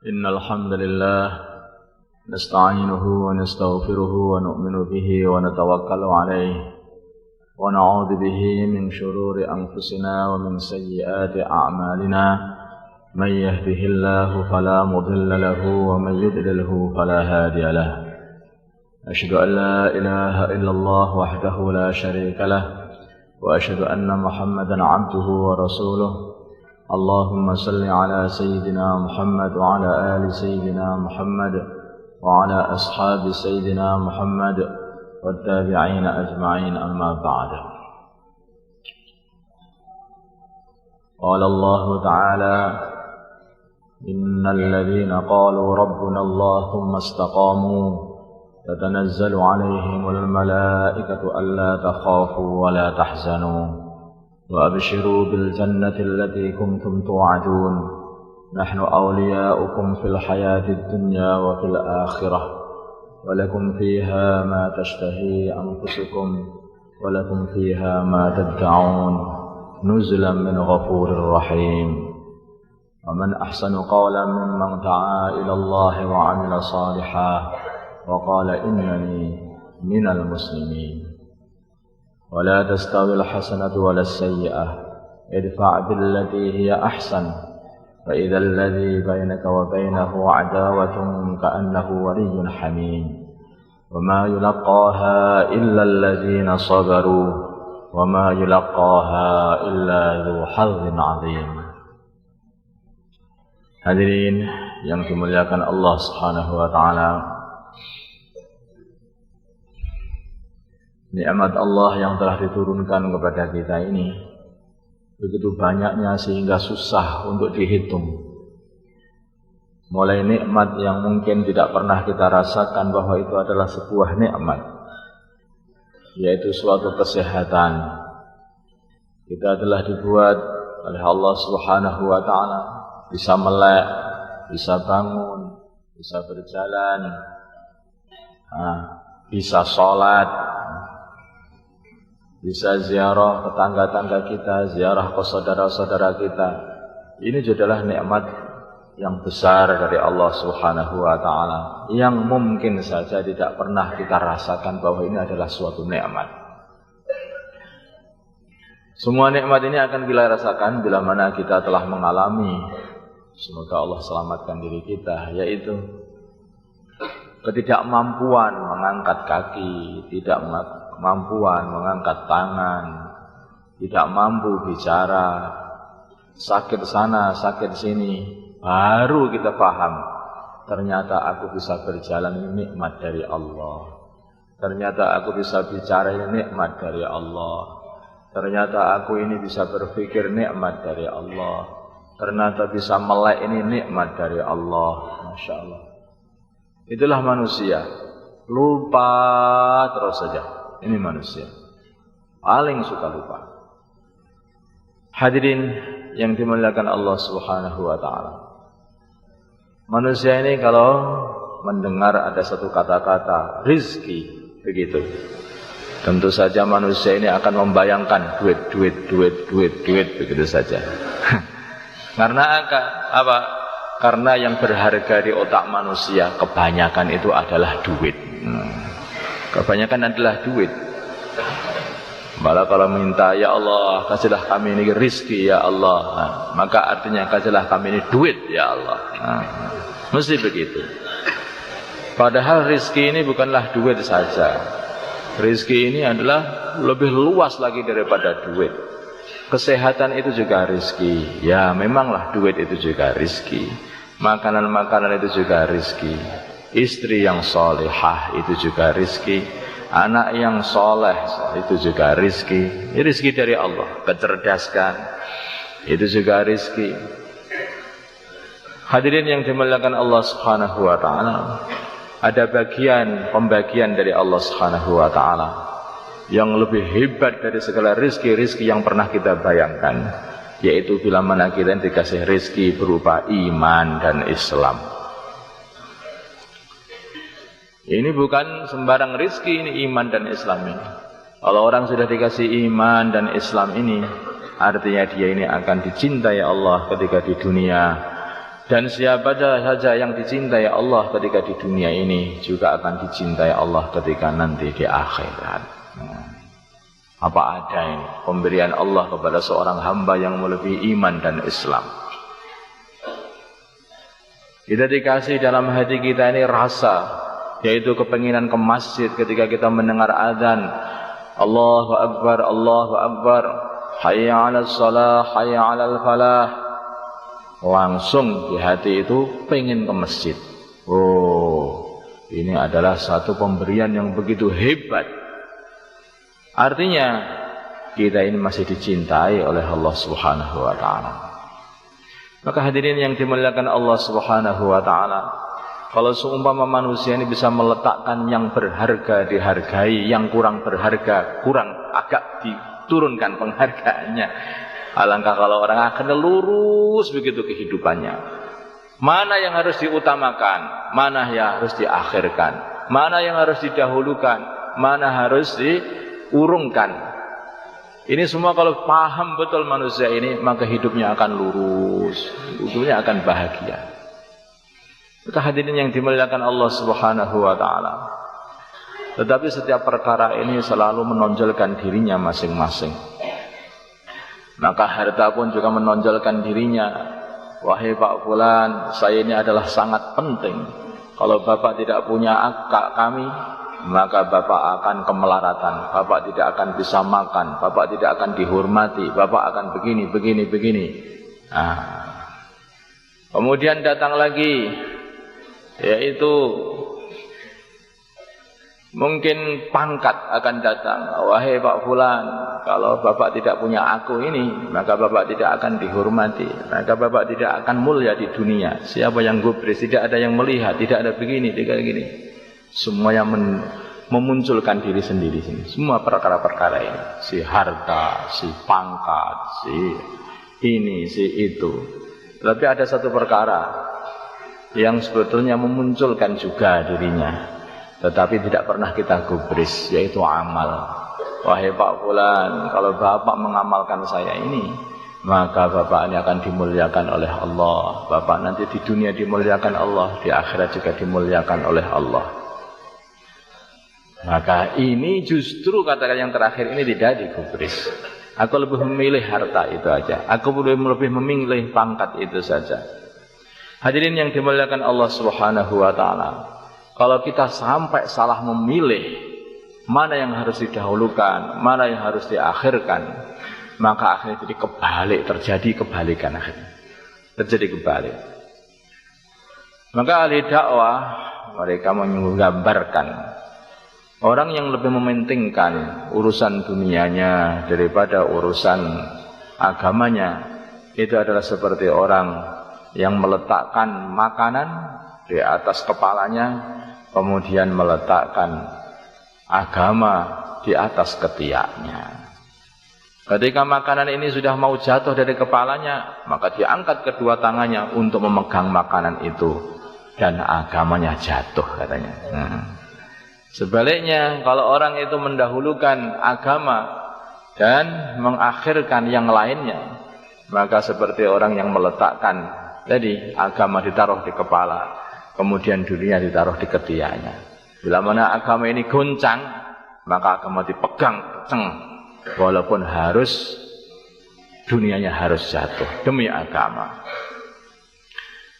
إن الحمد لله نستعينه ونستغفره ونؤمن به ونتوكل عليه ونعوذ به من شرور أنفسنا ومن سيئات أعمالنا من يهده الله فلا مضل له ومن يضلله فلا هادي له أشهد أن لا إله إلا الله وحده لا شريك له وأشهد أن محمدا عبده ورسوله اللهم صل على سيدنا محمد وعلى آل سيدنا محمد وعلى أصحاب سيدنا محمد والتابعين أجمعين أما بعد. قال الله تعالى إن الذين قالوا ربنا الله ثم استقاموا تتنزل عليهم الملائكة ألا تخافوا ولا تحزنوا وأبشروا بالجنة التي كنتم توعدون نحن أولياؤكم في الحياة الدنيا وفي الآخرة ولكم فيها ما تشتهي أنفسكم ولكم فيها ما تدعون نزلا من غفور رحيم ومن أحسن قولا ممن دعا إلى الله وعمل صالحا وقال إنني من المسلمين ولا تستوي الحسنة ولا السيئة ادفع بالتي هي أحسن فإذا الذي بينك وبينه عداوة كأنه ولي حميم وما يلقاها إلا الذين صبروا وما يلقاها إلا ذو حظ عظيم. Hadirin yang dimuliakan Allah Subhanahu wa taala, nikmat Allah yang telah diturunkan kepada kita ini begitu banyaknya sehingga susah untuk dihitung. Mulai nikmat yang mungkin tidak pernah kita rasakan bahwa itu adalah sebuah nikmat, yaitu suatu kesehatan. Kita telah dibuat oleh Allah Subhanahu wa taala bisa melek, bisa bangun, bisa berjalan, bisa sholat, bisa ziarah ke tangga-tangga kita, ziarah ke saudara-saudara kita. Ini adalah nikmat yang besar dari Allah Subhanahu wa taala yang mungkin saja tidak pernah kita rasakan bahwa ini adalah suatu nikmat. Semua nikmat ini akan kita rasakan bila mana kita telah mengalami, semoga Allah selamatkan diri kita, yaitu ketidakmampuan mengangkat kaki, tidak kemampuan mengangkat tangan, tidak mampu bicara, sakit sana, sakit sini, baru kita paham, ternyata aku bisa berjalan ini nikmat dari Allah. Ternyata aku bisa bicara ini nikmat dari Allah. Ternyata aku ini bisa berpikir nikmat dari Allah. Ternyata bisa melek ini nikmat dari Allah. Masya Allah. Itulah manusia, lupa terus saja. Ini manusia paling suka lupa. Hadirin yang dimuliakan Allah Subhanahu wa taala, manusia ini kalau mendengar ada satu kata-kata rizki begitu, tentu saja manusia ini akan membayangkan duit begitu saja. Karena apa? Karena yang berharga di otak manusia kebanyakan itu adalah duit. Kebanyakan adalah duit. Malah kalau minta, ya Allah kasihlah kami ini rizki ya Allah, maka artinya kasihlah kami ini duit ya Allah. Mesti begitu. Padahal rizki ini bukanlah duit saja. Rizki ini adalah lebih luas lagi daripada duit. Kesehatan itu juga rizki. Ya memanglah duit itu juga rizki. Makanan-makanan itu juga rizki. Istri yang solehah itu juga rizki. Anak yang soleh itu juga rizki. Ini rizki dari Allah. Kecerdasan itu juga rizki. Hadirin yang dimuliakan Allah Subhanahu wa ta'ala, ada pembagian dari Allah Subhanahu wa ta'ala yang lebih hebat dari segala rizki-rizki yang pernah kita bayangkan, yaitu bila mana kita dikasih rizki berupa iman dan Islam. Ini bukan sembarang rizki, ini iman dan Islam ini. Kalau orang sudah dikasih iman dan Islam ini, artinya dia ini akan dicintai Allah ketika di dunia, Dan siapa saja yang dicintai Allah ketika di dunia ini juga akan dicintai Allah ketika nanti di akhirat. Apa ada ini pemberian Allah kepada seorang hamba yang melebihi iman dan Islam? Kita dikasih dalam hati kita ini rasa, yaitu kepinginan ke masjid ketika kita mendengar azan. Allahu Akbar, Allahu Akbar, hayya 'alas shalah, hayya 'alal falah. Langsung di hati itu pengen ke masjid. Oh, ini adalah satu pemberian yang begitu hebat. Artinya kita ini masih dicintai oleh Allah Subhanahu wa taala. Maka hadirin yang dimuliakan Allah Subhanahu wa taala, kalau seumpama manusia ini bisa meletakkan yang berharga dihargai, yang kurang berharga kurang agak diturunkan penghargaannya. Alangkah kalau orang akan lurus begitu kehidupannya. Mana yang harus diutamakan, mana yang harus diakhirkan, mana yang harus didahulukan, mana harus diurungkan. Ini semua kalau paham betul manusia ini, maka hidupnya akan lurus, hidupnya akan bahagia. Maka hadirin yang dimuliakan Allah Subhanahu wa taala. Tetapi setiap perkara ini selalu menonjolkan dirinya masing-masing. Maka harta pun juga menonjolkan dirinya. Wahai Pak Fulan, saya ini adalah sangat penting. Kalau Bapak tidak punya akak kami, maka Bapak akan kemelaratan. Bapak tidak akan bisa makan, Bapak tidak akan dihormati, Bapak akan begini. Kemudian datang lagi, yaitu mungkin pangkat akan datang. Wahai Pak Fulan, kalau Bapak tidak punya aku ini, maka Bapak tidak akan dihormati, maka Bapak tidak akan mulia di dunia. Siapa yang gubris, tidak ada yang melihat, tidak ada begini, tidak begini. Semua yang memunculkan diri sendiri sini. Semua perkara-perkara ini, si harta, si pangkat, si ini, si itu. Tapi ada satu perkara yang sebetulnya memunculkan juga dirinya, tetapi tidak pernah kita gubris, yaitu amal. Wahai Pak Fulan, kalau Bapak mengamalkan saya ini, maka Bapak ini akan dimuliakan oleh Allah. Bapak nanti di dunia dimuliakan Allah, di akhirat juga dimuliakan oleh Allah. Maka ini justru katakan yang terakhir ini tidak digubris. Aku lebih memilih harta itu aja, aku lebih memilih pangkat itu saja. Hadirin yang dimuliakan Allah Subhanahu wa taala, kalau kita sampai salah memilih mana yang harus didahulukan, mana yang harus diakhirkan, maka akhirnya jadi kebalik, terjadi kebalikan akhirnya. Terjadi kebalik. Maka ahli dakwah mereka menggambarkan orang yang lebih mementingkan urusan dunianya daripada urusan agamanya, itu adalah seperti orang yang meletakkan makanan di atas kepalanya, kemudian meletakkan agama di atas ketiaknya. Ketika makanan ini sudah mau jatuh dari kepalanya, maka diangkat kedua tangannya untuk memegang makanan itu, dan agamanya jatuh katanya. Sebaliknya, kalau orang itu mendahulukan agama dan mengakhirkan yang lainnya, maka seperti orang yang meletakkan tadi agama ditaruh di kepala, kemudian dunia ditaruh di ketiaknya. Bila mana agama ini goncang, maka agama dipegang kenceng, walaupun harus dunianya harus jatuh demi agama.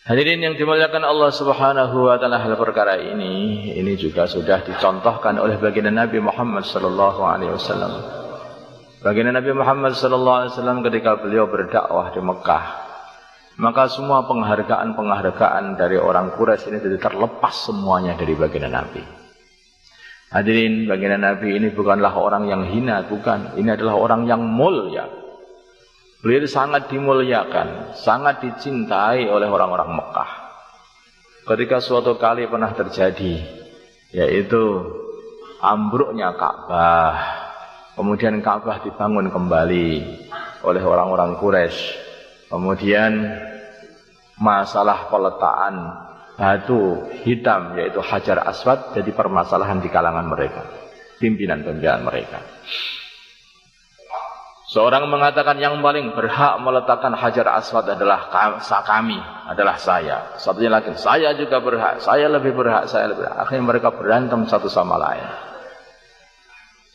Hadirin yang dimuliakan Allah Subhanahu wa taala, hal perkara ini juga sudah dicontohkan oleh baginda Nabi Muhammad sallallahu alaihi wasallam. Baginda Nabi Muhammad sallallahu alaihi wasallam ketika beliau berdakwah di Mekah, maka semua penghargaan dari orang Quraisy ini jadi terlepas semuanya dari baginda Nabi. Hadirin, baginda Nabi ini bukanlah orang yang hina, bukan. Ini adalah orang yang mulia. Beliau sangat dimuliakan, sangat dicintai oleh orang-orang Mekah. Ketika suatu kali pernah terjadi, yaitu ambruknya Ka'bah, kemudian Ka'bah dibangun kembali oleh orang-orang Quraisy. Kemudian masalah peletakan batu hitam, yaitu Hajar Aswad, jadi permasalahan di kalangan mereka, pimpinan-pimpinan mereka. Seorang mengatakan yang paling berhak meletakkan Hajar Aswad adalah kami, adalah saya. Satunya lagi, saya juga berhak, saya lebih berhak, saya lebih berhak. Akhirnya mereka berantem satu sama lain.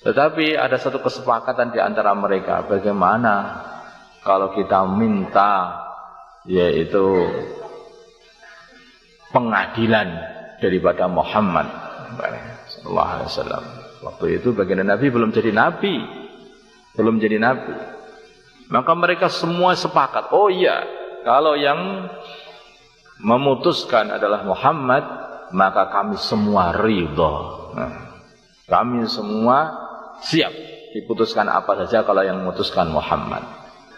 Tetapi ada satu kesepakatan di antara mereka, bagaimana kalau kita minta yaitu pengadilan daripada Muhammad sallallahu alaihi wasallam. Waktu itu baginda Nabi belum jadi nabi. Maka mereka semua sepakat, oh iya, kalau yang memutuskan adalah Muhammad, maka kami semua ridha. Kami semua siap diputuskan apa saja kalau yang memutuskan Muhammad.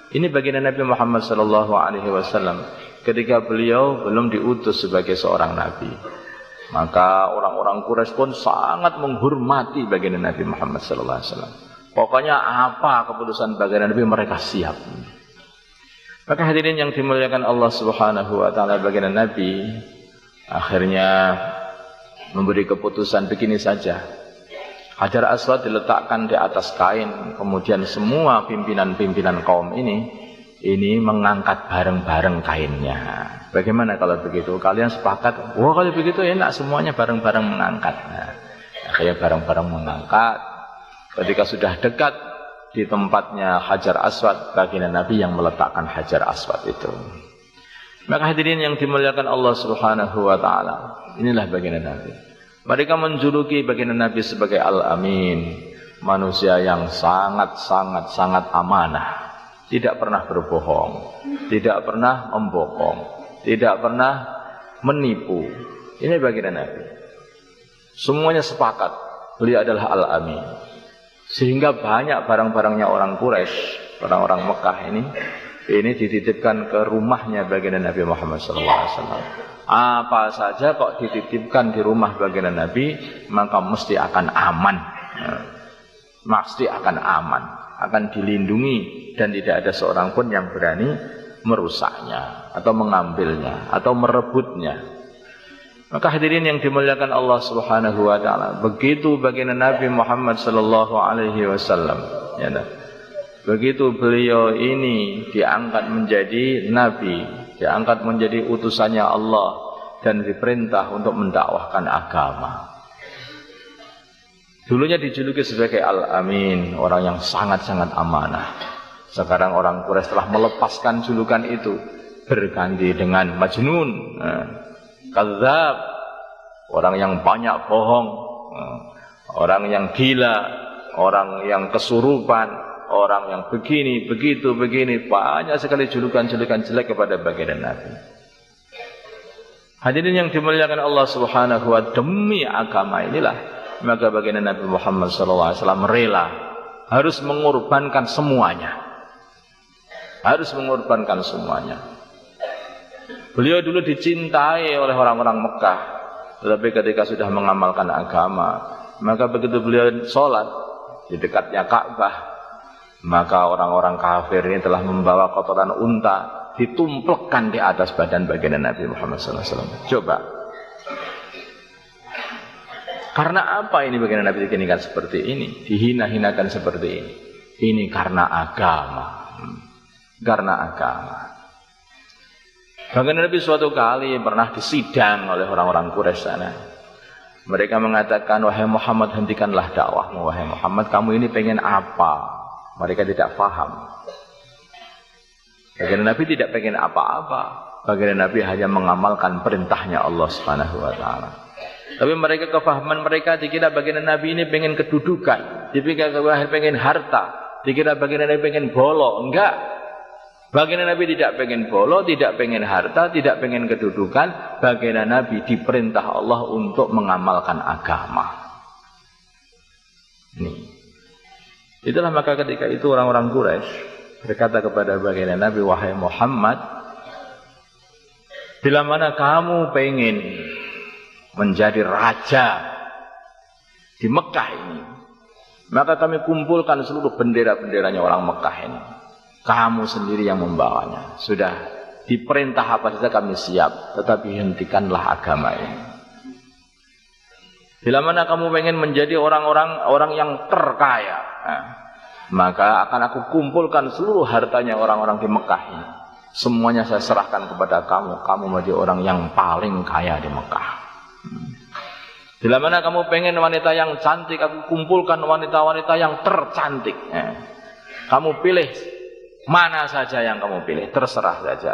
Ini baginda Nabi Muhammad sallallahu alaihi wasallam ketika beliau belum diutus sebagai seorang nabi. Maka orang-orang Quraisy pun sangat menghormati baginda Nabi Muhammad sallallahu alaihi wasallam. Pokoknya apa keputusan baginda Nabi mereka siap. Maka hadirin yang dimuliakan Allah Subhanahu wa taala, baginda Nabi akhirnya memberi keputusan begini saja. Hajar Aswad diletakkan di atas kain, kemudian semua pimpinan-pimpinan kaum ini mengangkat bareng-bareng kainnya. Bagaimana kalau begitu? Kalian sepakat? Wah, kalau begitu enak, semuanya bareng-bareng mengangkat. Nah, akhirnya bareng-bareng mengangkat. Ketika sudah dekat di tempatnya Hajar Aswad, baginda Nabi yang meletakkan Hajar Aswad itu. Maka hadirin yang dimuliakan Allah Subhanahu wa taala, inilah baginda Nabi. Mereka menjuluki baginda Nabi sebagai Al-Amin, manusia yang sangat amanah, tidak pernah berbohong, tidak pernah membohong, tidak pernah menipu. Ini baginda Nabi. Semuanya sepakat beliau adalah Al-Amin. Sehingga banyak barang-barangnya orang Quraisy, orang-orang Mekah ini dititipkan ke rumahnya baginda Nabi Muhammad SAW. Apa saja kok dititipkan di rumah baginda Nabi, maka mesti akan aman. Mesti akan aman, akan dilindungi dan tidak ada seorang pun yang berani merusaknya atau mengambilnya atau merebutnya. Maka hadirin yang dimuliakan Allah Subhanahu wa taala, begitu baginda Nabi Muhammad sallallahu alaihi wasallam, ya, begitu beliau ini diangkat menjadi nabi, diangkat menjadi utusannya Allah dan diperintah untuk mendakwahkan agama. Dulunya dijuluki sebagai Al-Amin, orang yang sangat-sangat amanah. Sekarang orang Quraisy telah melepaskan julukan itu, berganti dengan Majnun, Kadzab, orang yang banyak bohong, orang yang gila, orang yang kesurupan, orang yang begini, begitu, begini. Banyak sekali julukan-julukan jelek kepada baginda Nabi. Hadirin yang dimuliakan Allah Subhanahu wa taala, demi agama inilah maka baginda Nabi Muhammad SAW rela harus mengorbankan semuanya. Harus mengorbankan semuanya. Beliau dulu dicintai oleh orang-orang Mekah, tetapi ketika sudah mengamalkan agama, maka begitu beliau sholat di dekatnya Ka'bah, maka orang-orang kafir ini telah membawa kotoran unta, ditumplekkan di atas badan baginda Nabi Muhammad SAW. Coba, karena apa ini baginda Nabi dihinakan seperti ini, dihina-hinakan seperti ini? Ini karena agama, karena agama. Bahkan Nabi suatu kali pernah disidang oleh orang-orang Quraisy sana. Mereka mengatakan, wahai Muhammad, hentikanlah dakwahmu. Wahai Muhammad, kamu ini pengen apa? Mereka tidak paham. Baginda Nabi tidak pengen apa-apa. Baginda Nabi hanya mengamalkan perintahnya Allah Subhanahu wa taala. Tapi mereka, kefahaman mereka dikira baginda Nabi ini pengen kedudukan, dikira pengen harta, dikira baginda Nabi pengen bolo. Enggak. Baginda Nabi tidak pengen bolo, tidak pengen harta, tidak pengen kedudukan. Baginda Nabi diperintah Allah untuk mengamalkan agama. Ini. Itulah maka ketika itu orang-orang Quraisy berkata kepada baginda Nabi, wahai Muhammad, bila mana kamu pengen menjadi raja di Mekah ini, maka kami kumpulkan seluruh bendera-benderanya orang Mekah ini. Kamu sendiri yang membawanya. Sudah diperintah apa saja kami siap, tetapi hentikanlah agama ini. Bila mana kamu pengen menjadi orang yang terkaya, maka akan aku kumpulkan seluruh hartanya orang-orang di Mekah ini. Semuanya saya serahkan kepada kamu. Kamu menjadi orang yang paling kaya di Mekah. Bila mana kamu pengen wanita yang cantik, aku kumpulkan wanita-wanita yang tercantik. Kamu pilih mana saja yang kamu pilih, terserah saja.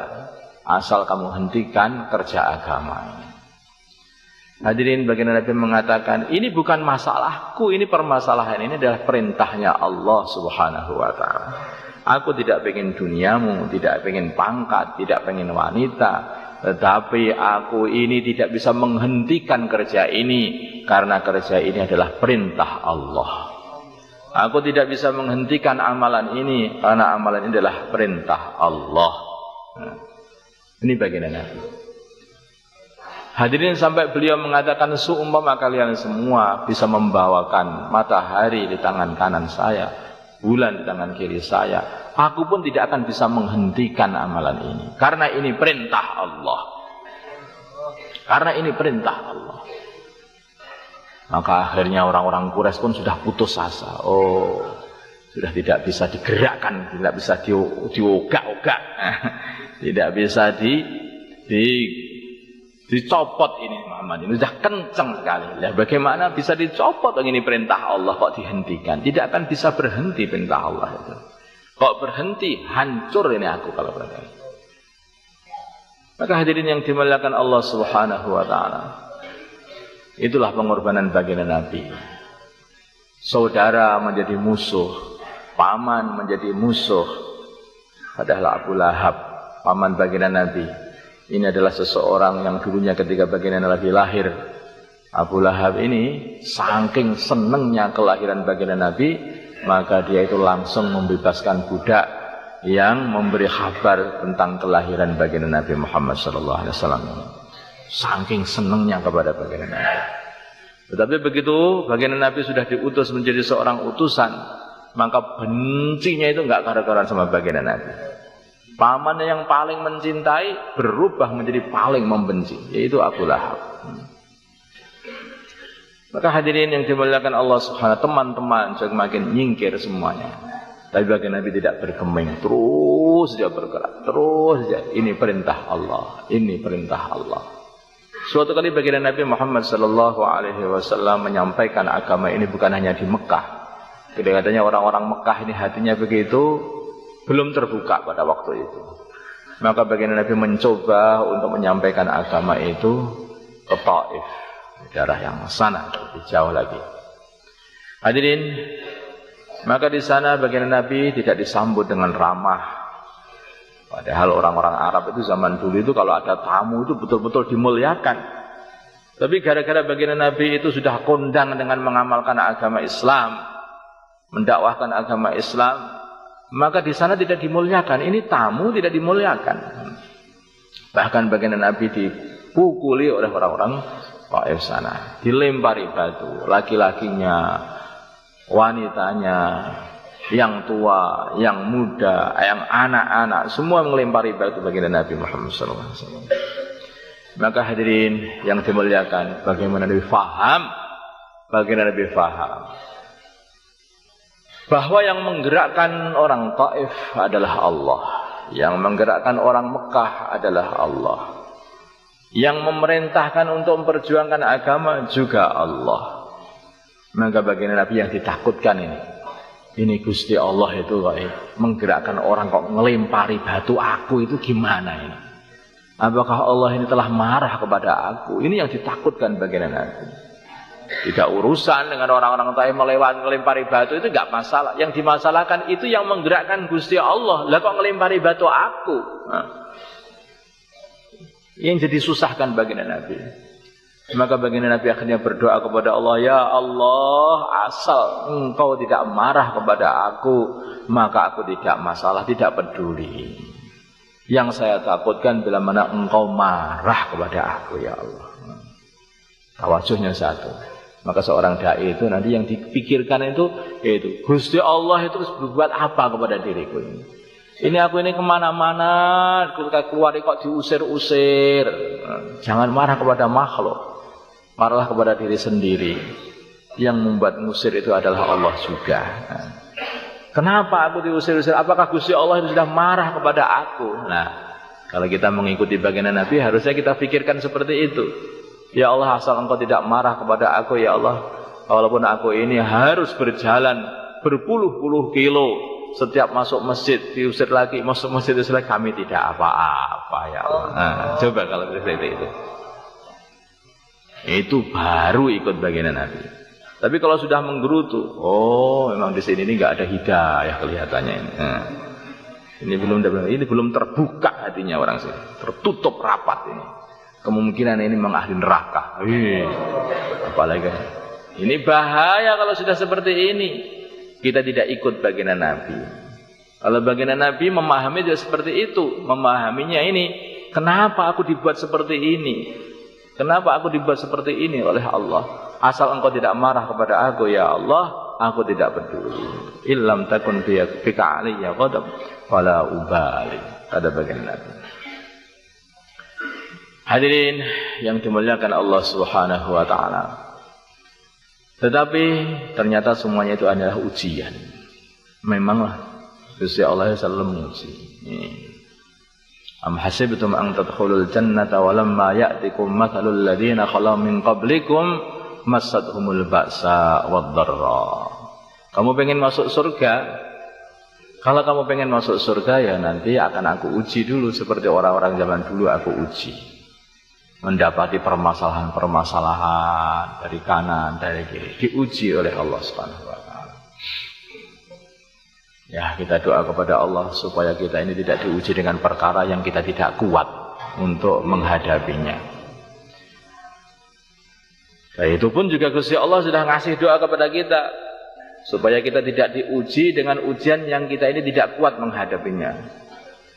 Asal kamu hentikan kerja agama ini. Hadirin, baginda Nabi mengatakan, ini bukan masalahku, ini permasalahan, ini adalah perintahnya Allah Subhanahu wa ta'ala. Aku tidak pengen duniamu, tidak pengen pangkat, tidak pengen wanita, tetapi aku ini tidak bisa menghentikan kerja ini, karena kerja ini adalah perintah Allah. Aku tidak bisa menghentikan amalan ini, karena amalan ini adalah perintah Allah. Ini baginda Nabi. Hadirin, sampai beliau mengatakan, seumpama kalian semua bisa membawakan matahari di tangan kanan saya, bulan di tangan kiri saya, aku pun tidak akan bisa menghentikan amalan ini, karena ini perintah Allah. Karena ini perintah Allah. Maka akhirnya orang-orang Quraisy pun sudah putus asa. Oh, sudah tidak bisa digerakkan, tidak bisa diogak-ogak, tidak bisa dicopot ini Muhammad ini sudah kencang sekali. Ya, bagaimana bisa dicopot ini perintah Allah kok dihentikan? Tidak akan bisa berhenti perintah Allah itu. Kok berhenti, hancur ini aku kalau berhenti. Maka hadirin yang dimuliakan Allah Subhanahu wa ta'ala, itulah pengorbanan baginda Nabi. Saudara menjadi musuh, paman menjadi musuh. Padahal Abu Lahab, paman baginda Nabi, ini adalah seseorang yang dulunya ketika baginda Nabi lahir, Abu Lahab ini saking senengnya kelahiran baginda Nabi, maka dia itu langsung membebaskan budak yang memberi kabar tentang kelahiran baginda Nabi Muhammad SAW. Saking senengnya kepada baginda Nabi. Tetapi begitu baginda Nabi sudah diutus menjadi seorang utusan, maka bencinya itu enggak karu-karuan sama baginda Nabi. Pamannya yang paling mencintai berubah menjadi paling membenci, yaitu Abu Lahab. Maka hadirin yang dimuliakan Allah Subhanahu, teman-teman semakin nyingkir semuanya. Tapi baginda Nabi tidak bergeming, terus dia bergerak, terus dia. Ini perintah Allah, ini perintah Allah. Suatu kali baginda Nabi Muhammad SAW menyampaikan agama ini bukan hanya di Mekah. Kadang-kadang orang-orang Mekah ini hatinya begitu, belum terbuka pada waktu itu. Maka baginda Nabi mencoba untuk menyampaikan agama itu ke Taif, daerah yang sana, lebih jauh lagi. Hadirin, maka di sana baginda Nabi tidak disambut dengan ramah. Padahal orang-orang Arab itu zaman dulu itu kalau ada tamu itu betul-betul dimuliakan. Tapi gara-gara baginda Nabi itu sudah kondang dengan mengamalkan agama Islam, mendakwahkan agama Islam, maka di sana tidak dimuliakan. Ini tamu tidak dimuliakan. Bahkan baginda Nabi dipukuli oleh orang-orang Taif sana, dilempari batu, laki-lakinya, wanitanya, yang tua, yang muda, yang anak-anak, semua melempari batu baginda Nabi Muhammad SAW. Maka hadirin yang dimuliakan, bagaimana Nabi faham? Baginda Nabi faham bahwa yang menggerakkan orang Taif adalah Allah, yang menggerakkan orang Mekah adalah Allah, yang memerintahkan untuk memperjuangkan agama juga Allah. Maka baginda Nabi yang ditakutkan ini Gusti Allah itu kok menggerakkan orang kok ngelempari batu aku, itu gimana ini? Apakah Allah ini telah marah kepada aku? Ini yang ditakutkan baginda Nabi. Tidak urusan dengan orang-orang Taif melempari batu, itu enggak masalah. Yang dimasalahkan itu yang menggerakkan Gusti Allah. Lah kok ngelempari batu aku? Yang jadi susahkan baginda Nabi. Maka baginda Nabi akhirnya berdoa kepada Allah, ya Allah, asal engkau tidak marah kepada aku, maka aku tidak masalah, tidak peduli. Yang saya takutkan bila mana engkau marah kepada aku, ya Allah. Tawajuhnya satu. Maka seorang dai itu nanti yang dipikirkan itu Gusti Allah itu berbuat apa kepada diriku ini? Ini aku ini kemana-mana, keluar kok diusir-usir. Jangan marah kepada makhluk, marahlah kepada diri sendiri. Yang membuat ngusir itu adalah Allah juga. Kenapa aku diusir-usir? Apakah Gusti Allah itu sudah marah kepada aku? Nah, kalau kita mengikuti baginda Nabi, harusnya kita pikirkan seperti itu. Ya Allah, asal Engkau tidak marah kepada aku, ya Allah, walaupun aku ini harus berjalan berpuluh-puluh kilo, setiap masuk masjid diusir lagi, masuk masjid diusir lagi, kami tidak apa-apa, ya Allah. Nah, coba kalau seperti itu. Itu baru ikut baginda Nabi. Tapi kalau sudah menggerutu, oh memang di sini ini nggak ada hidayah kelihatannya ini. Nah, ini belum terbuka hatinya orang sini, tertutup rapat ini. Kemungkinan ini memang ahli neraka. Apalagi ini bahaya kalau sudah seperti ini. Kita tidak ikut baginda Nabi. Kalau baginda Nabi memahami juga seperti itu, memahaminya ini. Kenapa aku dibuat seperti ini? Kenapa aku dibuat seperti ini oleh Allah? Asal Engkau tidak marah kepada aku, ya Allah, aku tidak peduli. Illam takun bika aliyya ghadab wala ubali. Kata baginda Nabi. Hadirin yang dimuliakan Allah Subhanahu wa taala. Tetapi ternyata semuanya itu adalah ujian. Memanglah Gusti Allah selalu menguji. Am hasibtum an tadkhulul jannata wa lamma ya'tikum mathalul ladzina khalau min qablikum massathumul ba'sa wad-dharra. Kamu pengen masuk surga? Kalau kamu pengen masuk surga, ya nanti akan aku uji dulu seperti orang-orang zaman dulu aku uji. Mendapati permasalahan-permasalahan dari kanan, dari kiri, diuji oleh Allah Subhanahu wa taala. Ya, kita doa kepada Allah supaya kita ini tidak diuji dengan perkara yang kita tidak kuat untuk menghadapinya. Nah, itu pun juga Gusti Allah sudah ngasih doa kepada kita supaya kita tidak diuji dengan ujian yang kita ini tidak kuat menghadapinya.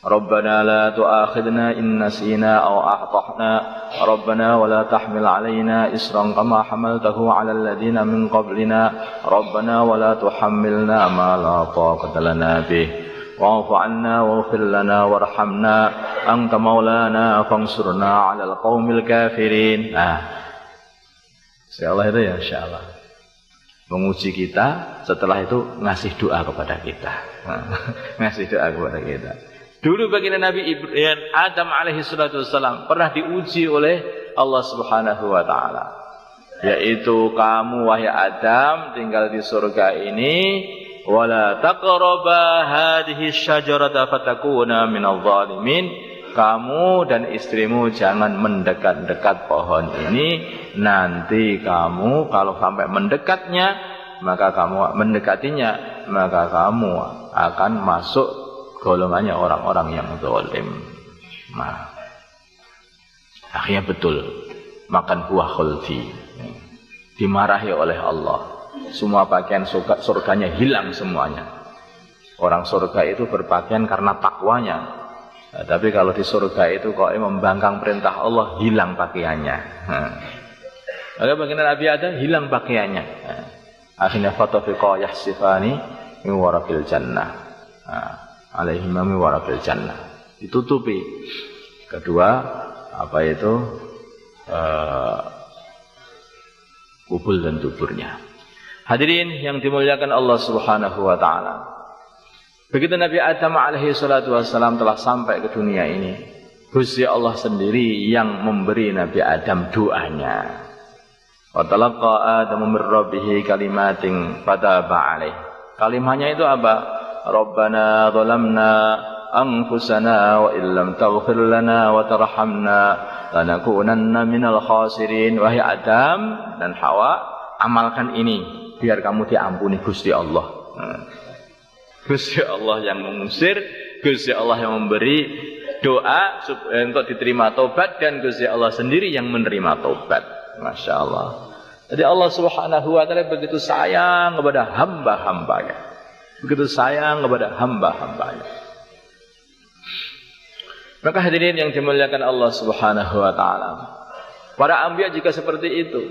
Rabbana la tu'akhidna in nasina aw akhtana Rabbana wa la tahmil alaina isran kama hamaltahu 'alal ladzina min qablina Rabbana wa la tuhammilna ma la taqata lana bih wa'fu 'anna waghfir lana warhamna anta maulana fansurna 'alal qaumil kafirin. Nah, insyaallah itu ya insyaallah menguji kita, setelah itu ngasih doa kepada kita. Ngasih doa kepada kita. Dulu baginda Nabi Ibrahim Adam alaihi salatu wassalam pernah diuji oleh Allah Subhanahu wa taala. Yaitu kamu wahai Adam tinggal di surga ini wala taqraba hadhihi syajarata fatakuna minadh dhalimin. Kamu dan istrimu jangan mendekat-dekat pohon ini, nanti kamu kalau sampai mendekatinya maka kamu akan masuk golongannya orang-orang yang zalim. Nah, akhirnya betul makan buah khuldi, dimarahi oleh Allah. Semua pakaian surganya hilang semuanya. Orang surga itu berpakaian karena takwanya. Nah, tapi kalau di surga itu kok membangkang perintah Allah, hilang pakaiannya. Maka baginda Nabi Adam hilang pakaiannya. Akhirnya fatafiqa yahsifani min waraqil jannah. Alaihi mami waraqil jannah. Ditutupi. Kedua, apa itu? Kubul dan duburnya. Hadirin yang dimuliakan Allah Subhanahu wa taala. Begitu Nabi Adam alaihi salatu wassalam telah sampai ke dunia ini, Gusti Allah sendiri yang memberi Nabi Adam doanya. Wa talaqa Adamu min rabbih kalimatin fataba alaih. Kalimatnya itu apa? Rabbana zalamna anfusana wa illam taghfir lana wa tarhamna lanakunanna minal khasirin. Wahai Adam dan Hawa, amalkan ini biar kamu diampuni Gusti Allah. Gusti Allah yang mengusir, Gusti Allah yang memberi doa untuk diterima taubat, dan Gusti Allah sendiri yang menerima taubat. Masya Allah. Jadi Allah Subhanahu wa taala begitu sayang kepada hamba-hambanya. Begitu sayang kepada hamba-hambanya. Maka hadirin yang dimuliakan Allah Subhanahu wa taala, para anbiya juga seperti itu.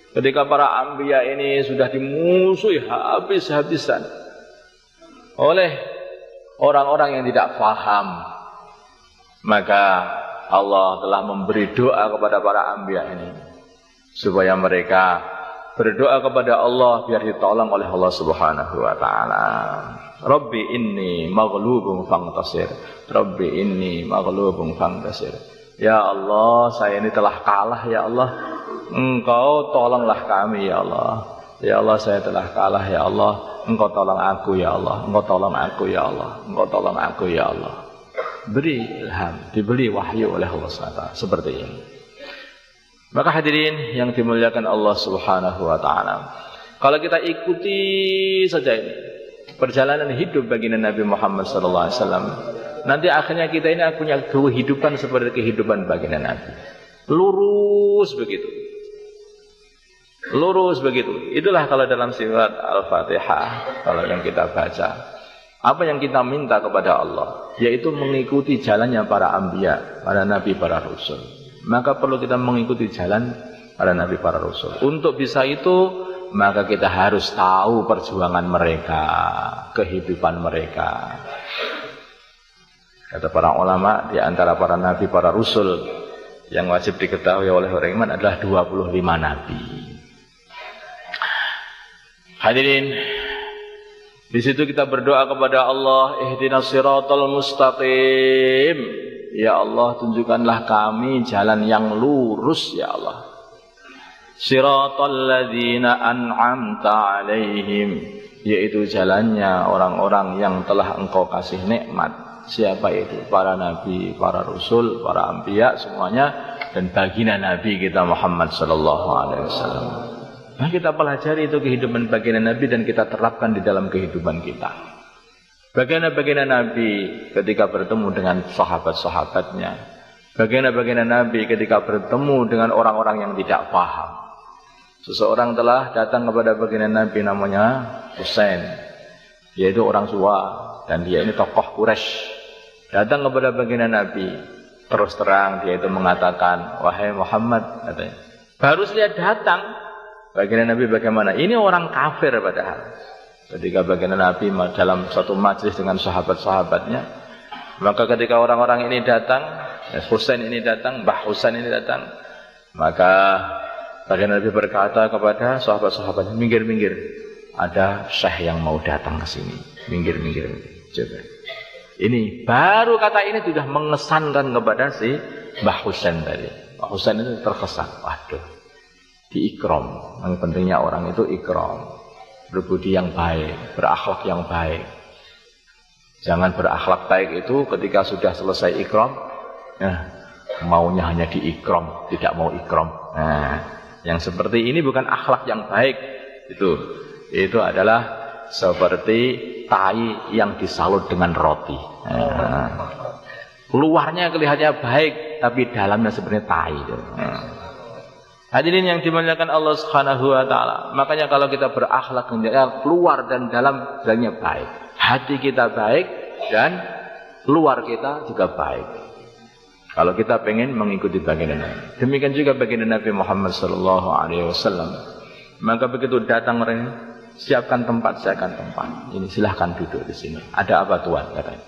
Ketika para anbiya ini sudah dimusuhi habis-habisan oleh orang-orang yang tidak faham, maka Allah telah memberi doa kepada para anbiya ini supaya mereka berdoa kepada Allah biar ditolong oleh Allah Subhanahu wa taala. Rabbi inni maghlubun fantasir. Rabbi inni maghlubun fantasir. Ya Allah, saya ini telah kalah ya Allah. Engkau tolonglah kami ya Allah. Ya Allah, saya telah kalah ya Allah. Engkau tolong aku ya Allah. Engkau tolong aku ya Allah. Engkau tolong aku ya Allah. Beri ilham, diberi wahyu oleh Allah SWT seperti ini. Maka hadirin yang dimuliakan Allah Subhanahu wa taala, kalau kita ikuti saja ini perjalanan hidup baginda Nabi Muhammad sallallahu alaihi wasallam, nanti akhirnya kita ini punya kehidupan seperti kehidupan baginda Nabi. Lurus begitu. Lurus begitu. Itulah kalau dalam surat Al-Fatihah kalau yang kita baca. Apa yang kita minta kepada Allah, yaitu mengikuti jalannya para anbiya, para nabi, para rasul. Maka perlu kita mengikuti jalan para nabi, para rasul. Untuk bisa itu, maka kita harus tahu perjuangan mereka, kehidupan mereka. Kata para ulama, di antara para nabi, para rasul, yang wajib diketahui oleh orang iman adalah 25 nabi. Hadirin, di situ kita berdoa kepada Allah, ihdinas siratal mustaqim. Ya Allah, tunjukkanlah kami jalan yang lurus ya Allah. Siratal ladzina an'amta alaihim, yaitu jalannya orang-orang yang telah Engkau kasih nikmat. Siapa itu? Para nabi, para rasul, para anbiya semuanya, dan baginda Nabi kita Muhammad sallallahu alaihi wasallam. Nah, kita pelajari itu kehidupan baginda Nabi dan kita terapkan di dalam kehidupan kita. Baginda Nabi ketika bertemu dengan sahabat-sahabatnya. Baginda Nabi ketika bertemu dengan orang-orang yang tidak paham. Seseorang telah datang kepada baginda Nabi namanya Husain. Yaitu orang Suwa dan dia ini tokoh Quraisy. Datang kepada baginda Nabi. Terus terang dia itu mengatakan, "Wahai Muhammad," katanya. Baru saja datang. Baginda Nabi bagaimana? Ini orang kafir padahal. Ketika baginda Nabi dalam satu majlis dengan sahabat-sahabatnya, maka ketika orang-orang ini datang, Husain ini datang, Mbah Husain ini datang, maka baginda Nabi berkata kepada sahabat-sahabatnya, minggir-minggir, ada syekh yang mau datang ke sini. Minggir-minggir. Coba. Ini baru kata ini sudah mengesankan kepada si Mbah Husain tadi. Mbah Husain itu terkesan, waduh. Diikram, yang pentingnya orang itu ikram, berbudi yang baik, berakhlak yang baik. Jangan berakhlak baik itu ketika sudah selesai ikram, maunya hanya diikram, tidak mau ikram. Nah, yang seperti ini bukan akhlak yang baik. Itu adalah seperti tai yang disalut dengan roti. Luarnya kelihatannya baik, tapi dalamnya sebenarnya tai. Hadirin yang dimuliakan Allah Subhanahu wa taala. Makanya kalau kita berakhlak keluar dan dalamnya baik. Hati kita baik dan luar kita juga baik. Kalau kita pengen mengikuti baginda Nabi. Demikian juga baginda Nabi Muhammad sallallahu alaihi wasallam. Maka begitu datang mereka, siapkan tempat, siapkan tempat. Ini silahkan duduk di sini. Ada apa tuan katanya?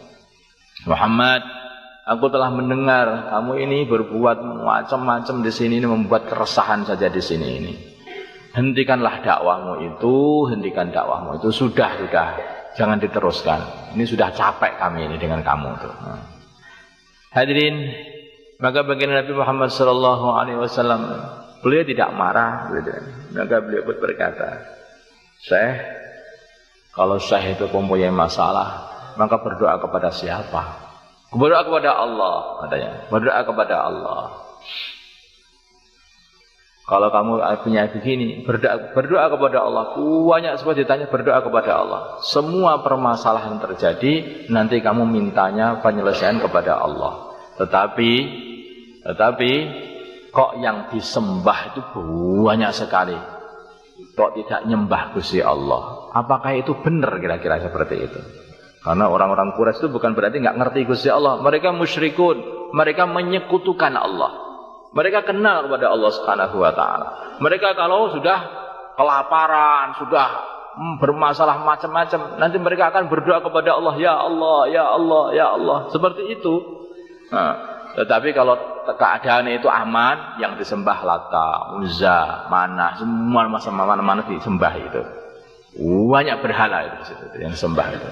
Muhammad, aku telah mendengar kamu ini berbuat macam-macam di sini, ini membuat keresahan saja di sini ini. Hentikanlah dakwahmu itu, hentikan dakwahmu itu, sudah, jangan diteruskan. Ini sudah capek kami ini dengan kamu tuh. Hadirin, maka baginda Nabi Muhammad sallallahu alaihi wasallam, beliau tidak marah, maka beliau pun berkata, Syekh, kalau Syekh itu mempunyai masalah, maka berdoa kepada siapa? Berdoa kepada Allah, katanya. Berdoa kepada Allah. Kalau kamu punya begini, berdoa kepada Allah. Banyak semua ditanya, berdoa kepada Allah. Semua permasalahan terjadi, nanti kamu mintanya penyelesaian kepada Allah. Tetapi kok yang disembah itu banyak sekali. Kok tidak nyembah Gusti Allah? Apakah itu benar kira-kira seperti itu? Karena orang-orang Quraisy itu bukan berarti nggak ngerti Gusti Allah. Mereka musyrikun, mereka menyekutukan Allah. Mereka kenal kepada Allah Subhanahu wa taala. Mereka kalau sudah kelaparan, sudah bermasalah macam-macam, nanti mereka akan berdoa kepada Allah, ya Allah, ya Allah, ya Allah. Seperti itu. Nah, tetapi kalau keadaan itu aman, yang disembah Lata, Uzza, Manah, semua mana disembah itu. Banyak berhala itu yang disembah itu.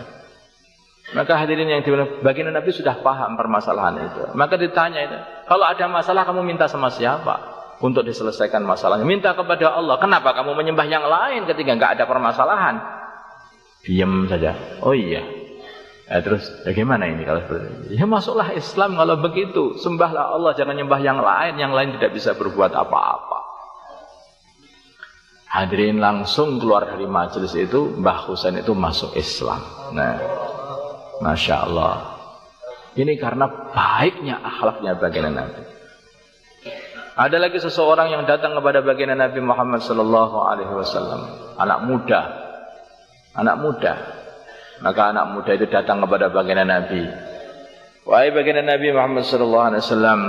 Maka hadirin yang dimuliakan, baginda Nabi sudah paham permasalahan itu. Maka ditanya itu, kalau ada masalah kamu minta sama siapa untuk diselesaikan masalahnya? Minta kepada Allah. Kenapa kamu menyembah yang lain ketika enggak ada permasalahan? Diam saja. Oh iya. Terus bagaimana ini kalau seperti itu? Ya masuklah Islam kalau begitu. Sembahlah Allah, jangan nyembah yang lain tidak bisa berbuat apa-apa. Hadirin langsung keluar dari majelis itu, Mbah Husain itu masuk Islam. Nah, Masya Allah. Ini karena baiknya akhlaknya baginda Nabi. Ada lagi seseorang yang datang kepada baginda Nabi Muhammad sallallahu alaihi wasallam, anak muda. Maka anak muda itu datang kepada baginda Nabi. Wahai baginda Nabi Muhammad sallallahu alaihi wasallam,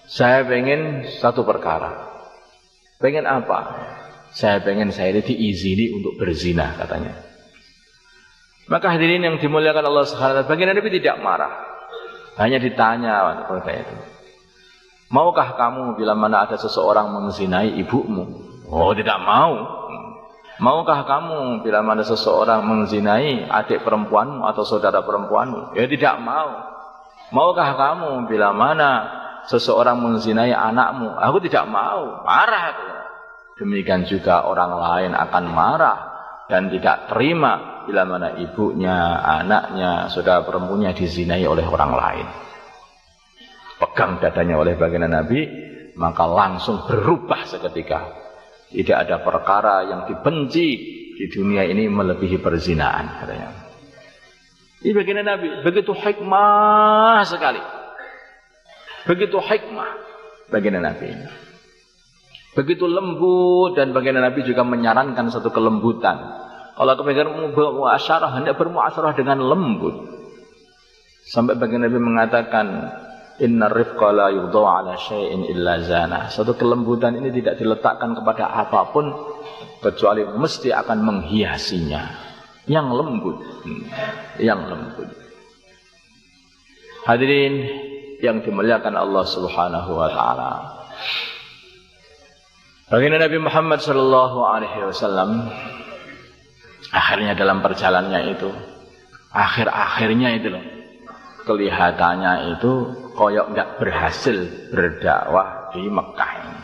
saya pengen satu perkara. Pengen apa? Saya pengen saya diizini untuk berzina, katanya. Maka hadirin yang dimuliakan Allah Subhanahu wa taala, baginda Nabi tidak marah. Hanya ditanya seperti itu. Maukah kamu bila mana ada seseorang menzinai ibumu? Oh, tidak mau. Maukah kamu bila mana seseorang menzinai adik perempuanmu atau saudara perempuanmu? Ya tidak mau. Maukah kamu bila mana seseorang menzinai anakmu? Aku tidak mau. Marah. Demikian juga orang lain akan marah dan tidak terima bila mana ibunya, anaknya, saudara perempuannya dizinai oleh orang lain. Pegang dadanya oleh baginda Nabi, maka langsung berubah seketika. Tidak ada perkara yang dibenci di dunia ini melebihi perzinaan, katanya. Ini baginda Nabi begitu hikmah sekali. Begitu hikmah baginda Nabi ini. Begitu lembut, dan baginda Nabi juga menyarankan satu kelembutan. Kalau kemudian bermuasyarah, hendak bermuasyarah dengan lembut. Sampai baginda Nabi mengatakan, inna rifqa la yudha'u ala syai'in illa zana. Satu kelembutan ini tidak diletakkan kepada apapun kecuali mesti akan menghiasinya. Yang lembut. Yang lembut. Hadirin yang dimuliakan Allah Subhanahu wa taala. Baginda Nabi Muhammad sallallahu alaihi wasallam akhirnya dalam perjalanannya itu, akhir-akhirnya itu loh, kelihatannya itu koyok nggak berhasil berdakwah di Mekah ini.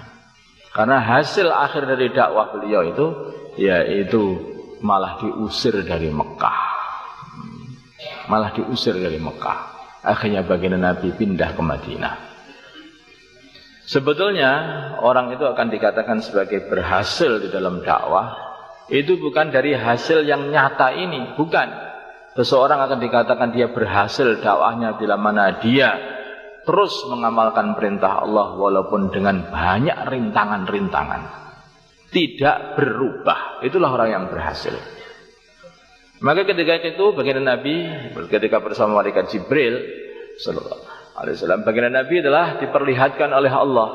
Karena hasil akhir dari dakwah beliau itu, yaitu malah diusir dari Mekah. Malah diusir dari Mekah. Akhirnya baginda Nabi pindah ke Madinah. Sebetulnya orang itu akan dikatakan sebagai berhasil di dalam dakwah, itu bukan dari hasil yang nyata ini, bukan. Seseorang akan dikatakan dia berhasil dakwahnya bila mana dia terus mengamalkan perintah Allah walaupun dengan banyak rintangan-rintangan. Tidak berubah, itulah orang yang berhasil. Maka ketika itu baginda Nabi ketika bersama malaikat Jibril sallallahu alaihi wasallam, baginda Nabi adalah diperlihatkan oleh Allah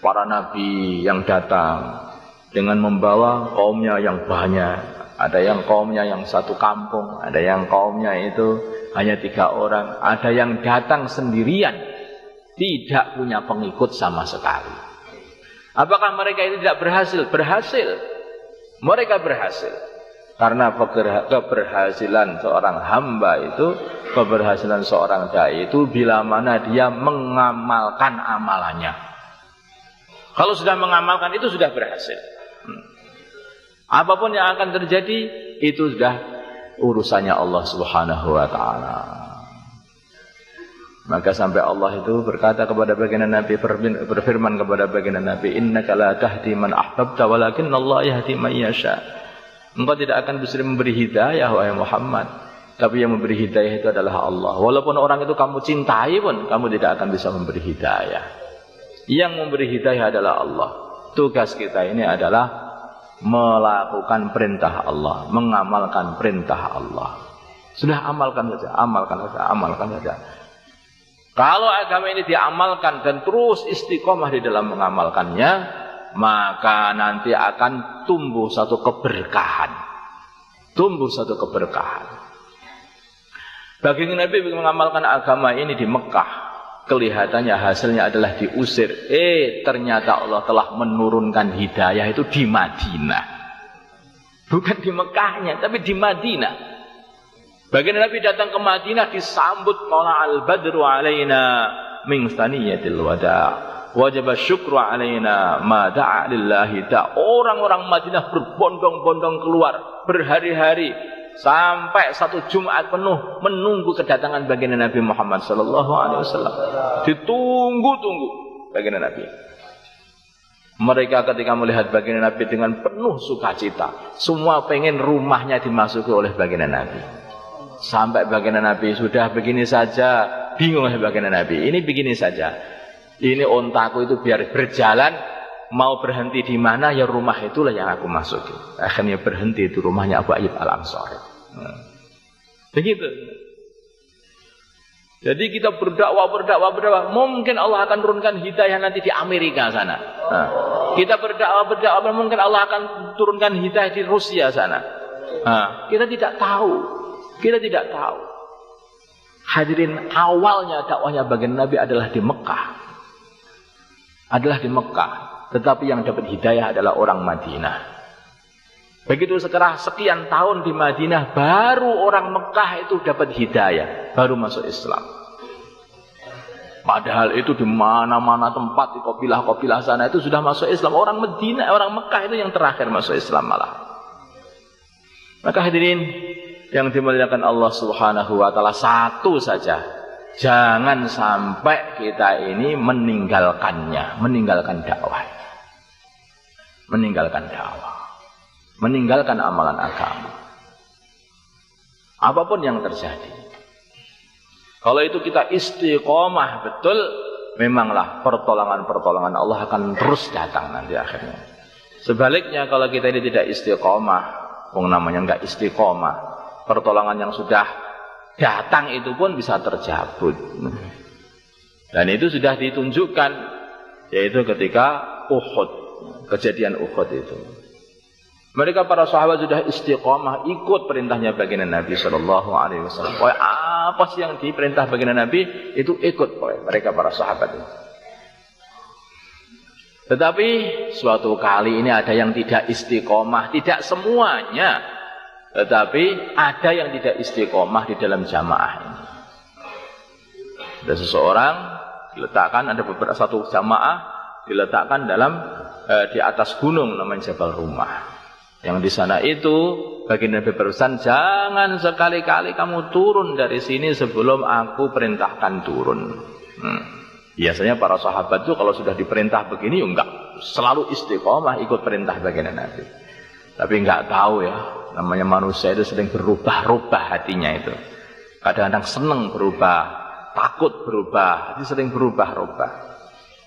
para nabi yang datang dengan membawa kaumnya yang banyak. Ada yang kaumnya yang satu kampung, ada yang kaumnya itu hanya 3 orang, ada yang datang sendirian, tidak punya pengikut sama sekali. Apakah mereka itu tidak berhasil? Berhasil. Mereka berhasil. Karena keberhasilan seorang hamba itu, keberhasilan seorang dai itu bila mana dia mengamalkan amalannya. Kalau sudah mengamalkan itu sudah berhasil. Apapun yang akan terjadi itu sudah urusannya Allah Subhanahu wa taala. Maka sampai Allah itu berkata kepada baginda Nabi, berfirman kepada baginda Nabi, innaka la tahdi man ahbabta walakinnallaha yahdi man yasha. Engkau tidak akan bisa memberi hidayah wahai Muhammad, tapi yang memberi hidayah itu adalah Allah. Walaupun orang itu kamu cintai pun kamu tidak akan bisa memberi hidayah. Yang memberi hidayah adalah Allah. Tugas kita ini adalah melakukan perintah Allah, mengamalkan perintah Allah. Sudah amalkan saja, amalkan saja, amalkan saja. Kalau agama ini diamalkan dan terus istiqomah di dalam mengamalkannya, maka nanti akan tumbuh satu keberkahan. Tumbuh satu keberkahan. Baginda Nabi mengamalkan agama ini di Mekah. Kelihatannya hasilnya adalah diusir. Ternyata Allah telah menurunkan hidayah itu di Madinah. Bukan di Mekahnya, tapi di Madinah. Baginda Nabi datang ke Madinah disambut tala'al badru alaina min thaniyatil wada'. Wajib syukru alaina ma da'a lillahi ta. Orang-orang Madinah berbondong-bondong keluar berhari-hari sampai 1 Jumat penuh menunggu kedatangan baginda Nabi Muhammad sallallahu alaihi wasallam. Ditunggu-tunggu baginda Nabi. Mereka ketika melihat baginda Nabi dengan penuh sukacita, semua pengen rumahnya dimasuki oleh baginda Nabi. Sampai baginda Nabi sudah begini saja, bingung oleh baginda Nabi. Ini begini saja. Ini ontaku itu biar berjalan, mau berhenti di mana ya rumah itulah yang aku masuki. Akhirnya berhenti itu rumahnya Abu Ayyub Al-Ansari. Begitu. Jadi kita berdakwah. Mungkin Allah akan turunkan hidayah nanti di Amerika sana. Kita berdakwah, mungkin Allah akan turunkan hidayah di Rusia sana. Kita tidak tahu. Kita tidak tahu. Hadirin, awalnya dakwahnya baginda Nabi adalah di Mekah. Tetapi yang dapat hidayah adalah orang Madinah. Begitu sekian tahun di Madinah, baru orang Mekah itu dapat hidayah, baru masuk Islam. Padahal itu di mana-mana tempat, di kabilah-kabilah sana itu sudah masuk Islam. Orang Mekah itu yang terakhir masuk Islam malah. Maka hadirin yang dimuliakan Allah Subhanahu wa taala, satu saja, jangan sampai kita ini meninggalkan dakwah. Meninggalkan amalan agama. Apapun yang terjadi. Kalau itu kita istiqomah betul, memanglah pertolongan Allah akan terus datang nanti akhirnya. Sebaliknya kalau kita ini tidak istiqomah, namanya enggak istiqomah, pertolongan yang sudah datang itu pun bisa terjabut. Dan itu sudah ditunjukkan, yaitu ketika Uhud, kejadian Uhud itu. Mereka para sahabat sudah istiqomah, ikut perintahnya baginda Nabi Shallallahu Alaihi Wasallam. Apa sih yang diperintah baginda Nabi itu ikut oleh mereka para sahabat itu. Tetapi suatu kali ini ada yang tidak istiqomah, tidak semuanya. Tetapi ada yang tidak istiqomah di dalam jamaah ini. Ada seseorang diletakkan, ada beberapa satu jamaah diletakkan di atas gunung namanya Jabal Rumah. Yang di sana itu baginda Nabi berpesan, jangan sekali-kali kamu turun dari sini sebelum aku perintahkan turun. Biasanya para sahabat itu kalau sudah diperintah begini, enggak selalu istiqomah ikut perintah baginda Nabi. Tapi enggak tahu ya, namanya manusia itu sering berubah-ubah hatinya itu. Kadang-kadang senang berubah, takut berubah, jadi sering berubah-ubah.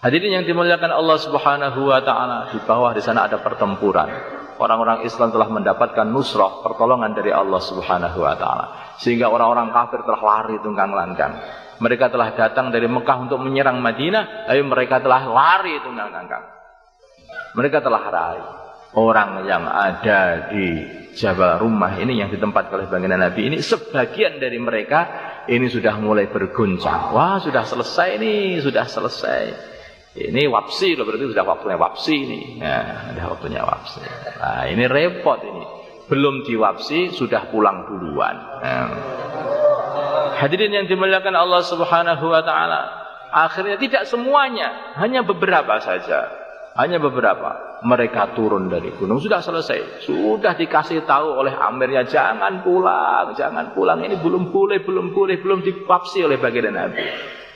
Hadirin yang dimuliakan Allah Subhanahu wa taala, di bawah di sana ada pertempuran. Orang-orang Islam telah mendapatkan nusrah, pertolongan dari Allah Subhanahu wa taala. Sehingga orang-orang kafir telah lari tunggang-langgang. Mereka telah datang dari Mekah untuk menyerang Madinah, tapi mereka telah lari tunggang-langgang. Mereka telah lari. Orang yang ada di Jabal Rumah ini yang ditempatkan oleh baginda Nabi ini, sebagian dari mereka ini sudah mulai berguncang. Wah, sudah selesai ini, sudah selesai. Ini wapsi loh, berarti sudah waktunya wapsi ini. Nah, ada waktunya wapsi. Nah, ini repot ini. Belum diwapsi sudah pulang duluan. Nah. Hadirin yang dimuliakan Allah Subhanahu wa taala. Akhirnya tidak semuanya, hanya beberapa saja. Hanya beberapa. Mereka turun dari gunung, sudah selesai. Sudah dikasih tahu oleh amirnya, jangan pulang, jangan pulang. Ini belum boleh, belum diwapsi oleh baginda Nabi.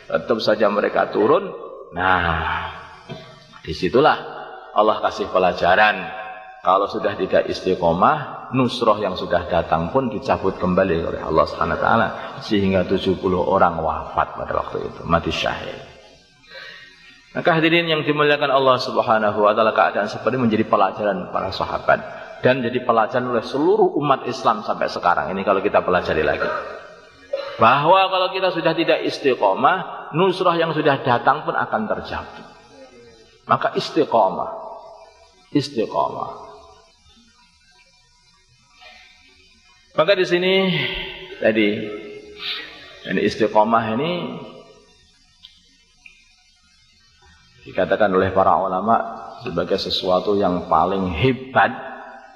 Tetap saja mereka turun. Nah, disitulah Allah kasih pelajaran. Kalau sudah tidak istiqomah, nusroh yang sudah datang pun dicabut kembali oleh Allah Subhanahu wa taala, sehingga 70 orang wafat pada waktu itu, mati syahid. Maka hadirin yang dimuliakan Allah Subhanahu wa taala, keadaan seperti menjadi pelajaran para sahabat dan jadi pelajaran oleh seluruh umat Islam sampai sekarang ini kalau kita pelajari lagi. Bahwa kalau kita sudah tidak istiqomah, nusrah yang sudah datang pun akan terjatuh. Maka istiqomah. Maka di sini tadi ini istiqomah ini dikatakan oleh para ulama sebagai sesuatu yang paling hebat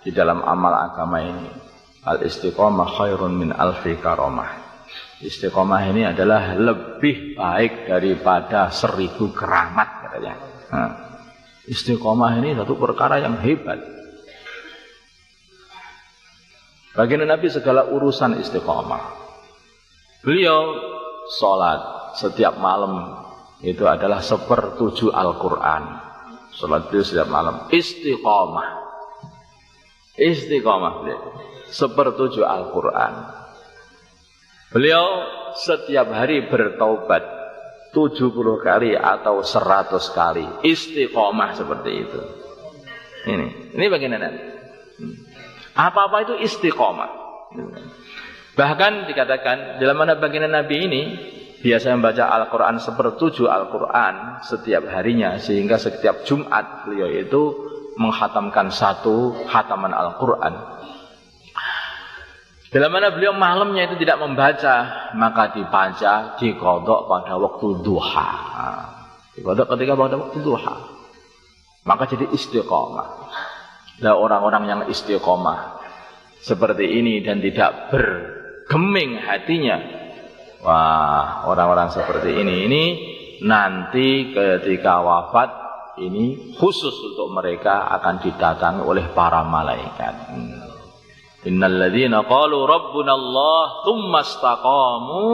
di dalam amal agama ini. Al-istiqomah khairun min alfi karamah. Istiqomah ini adalah lebih baik daripada 1000 keramat katanya. Istiqomah ini satu perkara yang hebat. Baginda Nabi segala urusan istiqomah. Beliau sholat setiap malam itu adalah 1/7 Al-Quran. Sholat beliau setiap malam istiqomah. Istiqomah beliau 1/7 Al-Quran. Beliau setiap hari bertaubat 70 kali atau 100 kali. Istiqomah seperti itu. Ini bagian Nabi. Apa-apa itu istiqomah. Bahkan dikatakan dalam mana baginda Nabi ini biasa membaca Al-Quran 1/7 Al-Quran setiap harinya, sehingga setiap Jumat beliau itu menghatamkan 1 khataman Al-Quran. Dalam mana beliau malamnya itu tidak membaca, maka dibaca diqadha pada waktu duha. Diqadha ketika pada waktu duha. Maka jadi istiqomah. Nah, orang-orang yang istiqomah seperti ini dan tidak bergeming hatinya, wah, orang-orang seperti ini nanti ketika wafat ini khusus untuk mereka akan didatangi oleh para malaikat. Innal ladzina qalu rabbuna Allah tsumma istaqamu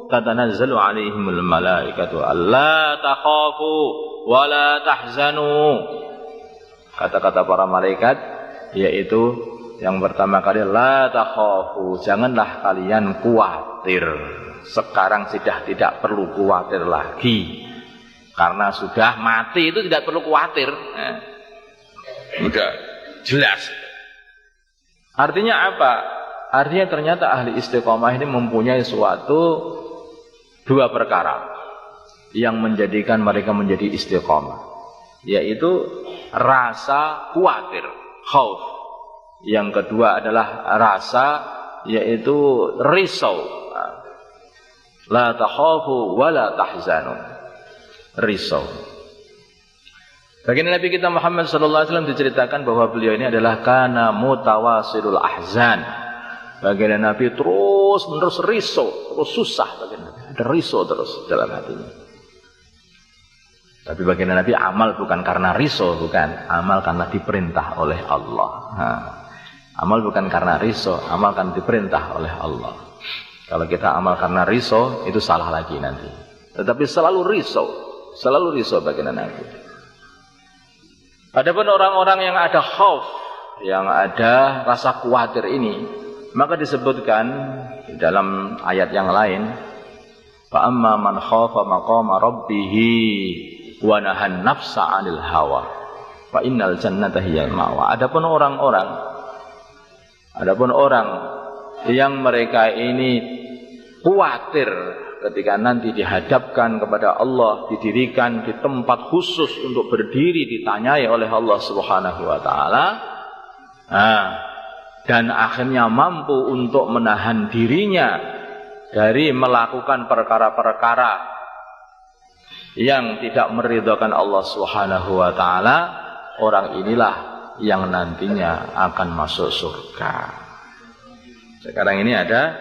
tatanazzalu 'alaihimul malaikatu alla takhafu wa la tahzanu. Kata-kata para malaikat yaitu yang pertama kali la takhafu, janganlah kalian khawatir. Sekarang sudah tidak perlu khawatir lagi. Karena sudah mati itu tidak perlu khawatir. Udah jelas. Artinya apa? Artinya ternyata ahli istiqomah ini mempunyai suatu 2 perkara yang menjadikan mereka menjadi istiqomah, yaitu rasa khawatir, khauf. Yang kedua adalah rasa, yaitu risau. La takhafu wa la tahzanu. Risau. Baginda Nabi kita Muhammad sallallahu alaihi wasallam diceritakan bahwa beliau ini adalah kana mutawasilul ahzan. Baginda Nabi terus menerus risau, terus susah baginda Nabi. Ada risau terus dalam hatinya. Tapi baginda Nabi amal bukan karena risau, bukan. Amal karena diperintah oleh Allah. Amal bukan karena risau, amal karena diperintah oleh Allah. Kalau kita amal karena risau, itu salah lagi nanti. Tetapi selalu risau baginda Nabi. Adapun orang-orang yang ada khauf, yang ada rasa khawatir ini, maka disebutkan dalam ayat yang lain, fa amma man khafa maqama rabbih wa nahan nafsa 'anil hawa fa innal jannata hiyal ma'wa. Adapun orang yang mereka ini khawatir ketika nanti dihadapkan kepada Allah, didirikan di tempat khusus untuk berdiri, ditanyai oleh Allah Subhanahu wa taala, dan akhirnya mampu untuk menahan dirinya dari melakukan perkara-perkara yang tidak meridhakan Allah Subhanahu wa taala, orang inilah yang nantinya akan masuk surga. Sekarang ini ada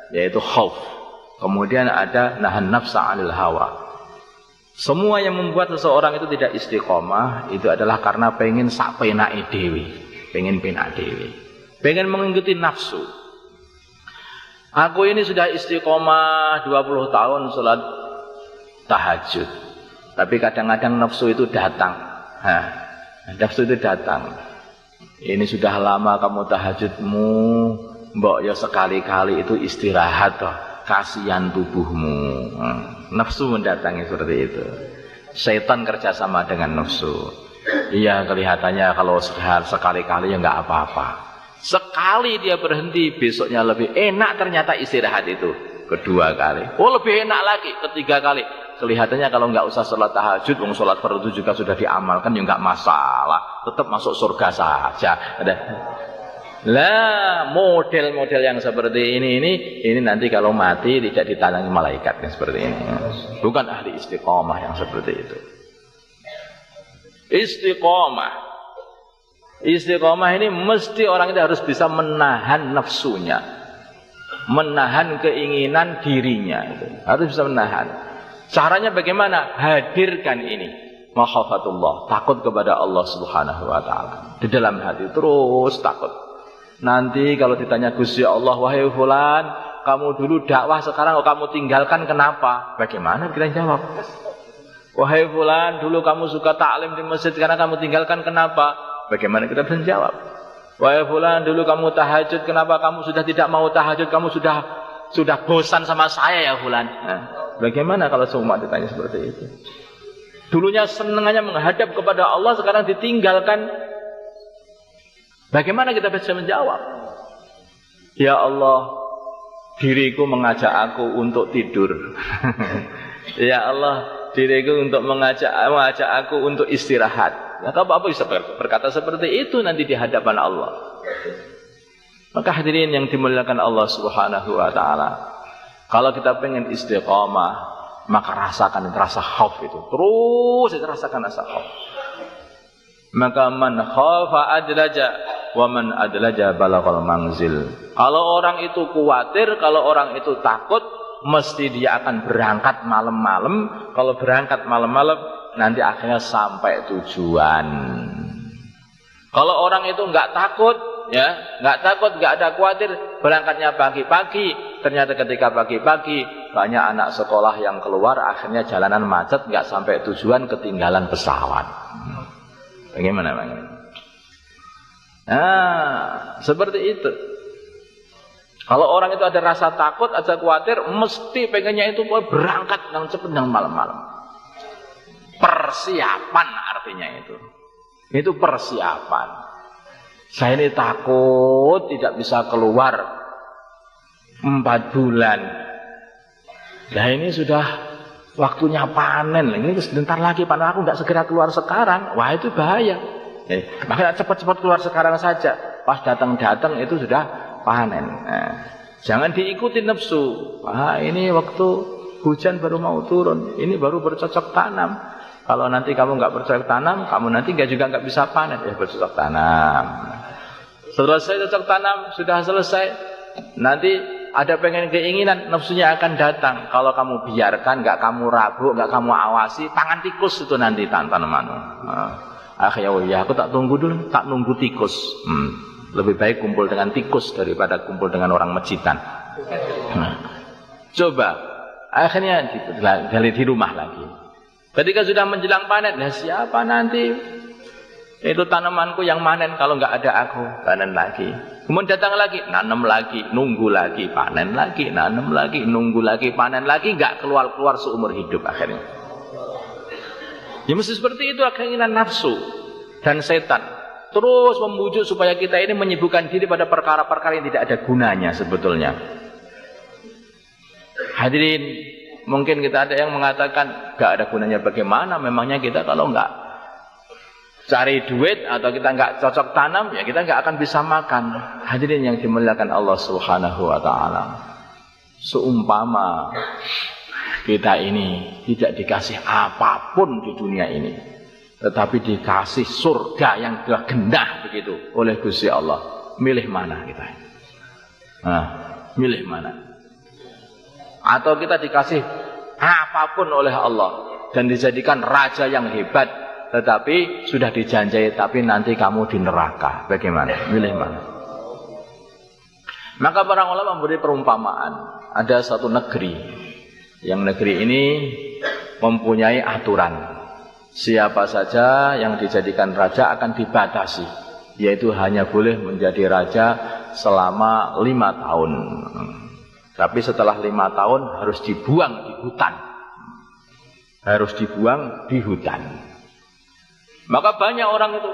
yaitu khauf. Kemudian ada nahan nafsa 'anil hawa. Semua yang membuat seseorang itu tidak istiqomah itu adalah karena pengen sak penake dhewe, pengen penak dhewe, pengen mengikuti nafsu. Aku ini sudah istiqomah 20 tahun salat tahajud. Tapi kadang-kadang nafsu itu datang. Nafsu itu datang. Ini sudah lama kamu tahajudmu, mbok ya sekali-kali itu istirahat toh. Kasihan tubuhmu. Nafsu mendatangi seperti itu. Setan kerjasama dengan nafsu. Iya, kelihatannya kalau sekali-kali ya nggak apa-apa. Sekali dia berhenti, besoknya lebih enak ternyata istirahat itu. Kedua kali, oh lebih enak lagi. Ketiga kali, kelihatannya kalau nggak usah sholat tahajud, wong sholat fardu juga sudah diamalkan, ya nggak masalah. Tetap masuk surga saja. Lah, model-model yang seperti ini nanti kalau mati tidak ditandangi malaikat yang seperti ini. Bukan ahli istiqomah yang seperti itu. Istiqomah Istiqomah ini mesti orang itu harus bisa menahan nafsunya, menahan keinginan dirinya, itu harus bisa menahan. Caranya bagaimana? Hadirkan ini, makhafatullah, takut kepada Allah Subhanahu wa taala di dalam hati, terus takut. Nanti kalau ditanya Gusti Allah, wahai fulan, kamu dulu dakwah, sekarang kamu tinggalkan, kenapa? Bagaimana kita jawab? Wahai fulan, dulu kamu suka taklim di masjid, sekarang kamu tinggalkan, kenapa? Bagaimana kita bisa jawab? Wahai fulan, dulu kamu tahajud, kenapa kamu sudah tidak mau tahajud? Kamu sudah bosan sama saya ya fulan. Nah, bagaimana kalau semua ditanya seperti itu? Dulunya senangannya menghadap kepada Allah, sekarang ditinggalkan. Bagaimana kita bisa menjawab? Ya Allah, diriku mengajak aku untuk tidur. Ya Allah, diriku untuk mengajak aku untuk istirahat. Atau apa bisa berkata seperti itu nanti di hadapan Allah. Maka hadirin yang dimuliakan Allah Subhanahu wa taala, kalau kita pengen istiqamah, maka rasakan rasa khauf itu. Terus rasakan rasa khauf. Maka man khafa adlaja wa man adlaja balaghal manzil. Kalau orang itu khawatir, kalau orang itu takut, mesti dia akan berangkat malam-malam. Kalau berangkat malam-malam, nanti akhirnya sampai tujuan. Kalau orang itu nggak takut, ya, nggak takut, nggak ada khawatir, berangkatnya pagi-pagi. Ternyata ketika pagi-pagi banyak anak sekolah yang keluar, akhirnya jalanan macet, nggak sampai tujuan, ketinggalan pesawat. Bagaimana Bang? Nah, seperti itu. Kalau orang itu ada rasa takut, ada khawatir, mesti pengennya itu berangkat yang cepat yang malam-malam. Persiapan artinya itu. Itu persiapan. Saya ini takut tidak bisa keluar 4 bulan. Nah ini sudah waktunya panen. Ini sebentar lagi panen, aku nggak segera keluar sekarang. Wah itu bahaya. Makanya cepat-cepat keluar sekarang saja. Pas datang-datang itu sudah panen. Nah, jangan diikuti nafsu. Wah ini waktu hujan baru mau turun. Ini baru bercocok tanam. Kalau nanti kamu nggak bercocok tanam, kamu nanti nggak bisa panen. Bercocok tanam. Selesai cocok tanam, sudah selesai. Nanti ada pengen keinginan, nafsunya akan datang. Kalau kamu biarkan, nggak kamu rabuk, nggak kamu awasi, tangan tikus itu nanti tanamanmu. Ya aku tak tunggu dulu, tak nunggu tikus. Lebih baik kumpul dengan tikus daripada kumpul dengan orang masjidan. Coba, akhirnya gali di rumah lagi. Ketika sudah menjelang panen, nah siapa nanti itu tanamanku yang manen kalau nggak ada aku? Panen lagi. Kemudian datang lagi, nanam lagi, nunggu lagi, panen lagi, nanam lagi, nunggu lagi, panen lagi, nggak keluar seumur hidup akhirnya. Ya mesti seperti itu keinginan nafsu dan setan. Terus membujuk supaya kita ini menyibukkan diri pada perkara-perkara yang tidak ada gunanya sebetulnya. Hadirin, mungkin kita ada yang mengatakan gak ada gunanya, bagaimana memangnya kita kalau nggak cari duit atau kita nggak cocok tanam, ya kita nggak akan bisa makan. Hadirin yang dimuliakan Allah Subhanahu wa taala, seumpama kita ini tidak dikasih apapun di dunia ini, tetapi dikasih surga yang sudah gendah begitu oleh Gusti Allah, milih mana kita? Nah, milih mana? Atau kita dikasih apapun oleh Allah dan dijadikan raja yang hebat, tetapi sudah dijanjai, tapi nanti kamu di neraka. Bagaimana? Milih mana? Maka para ulama memberi perumpamaan. Ada satu negeri, yang negeri ini mempunyai aturan. Siapa saja yang dijadikan raja akan dibatasi, yaitu hanya boleh menjadi raja selama 5 tahun. Tapi setelah 5 tahun harus dibuang di hutan. Harus dibuang di hutan. Maka banyak orang itu,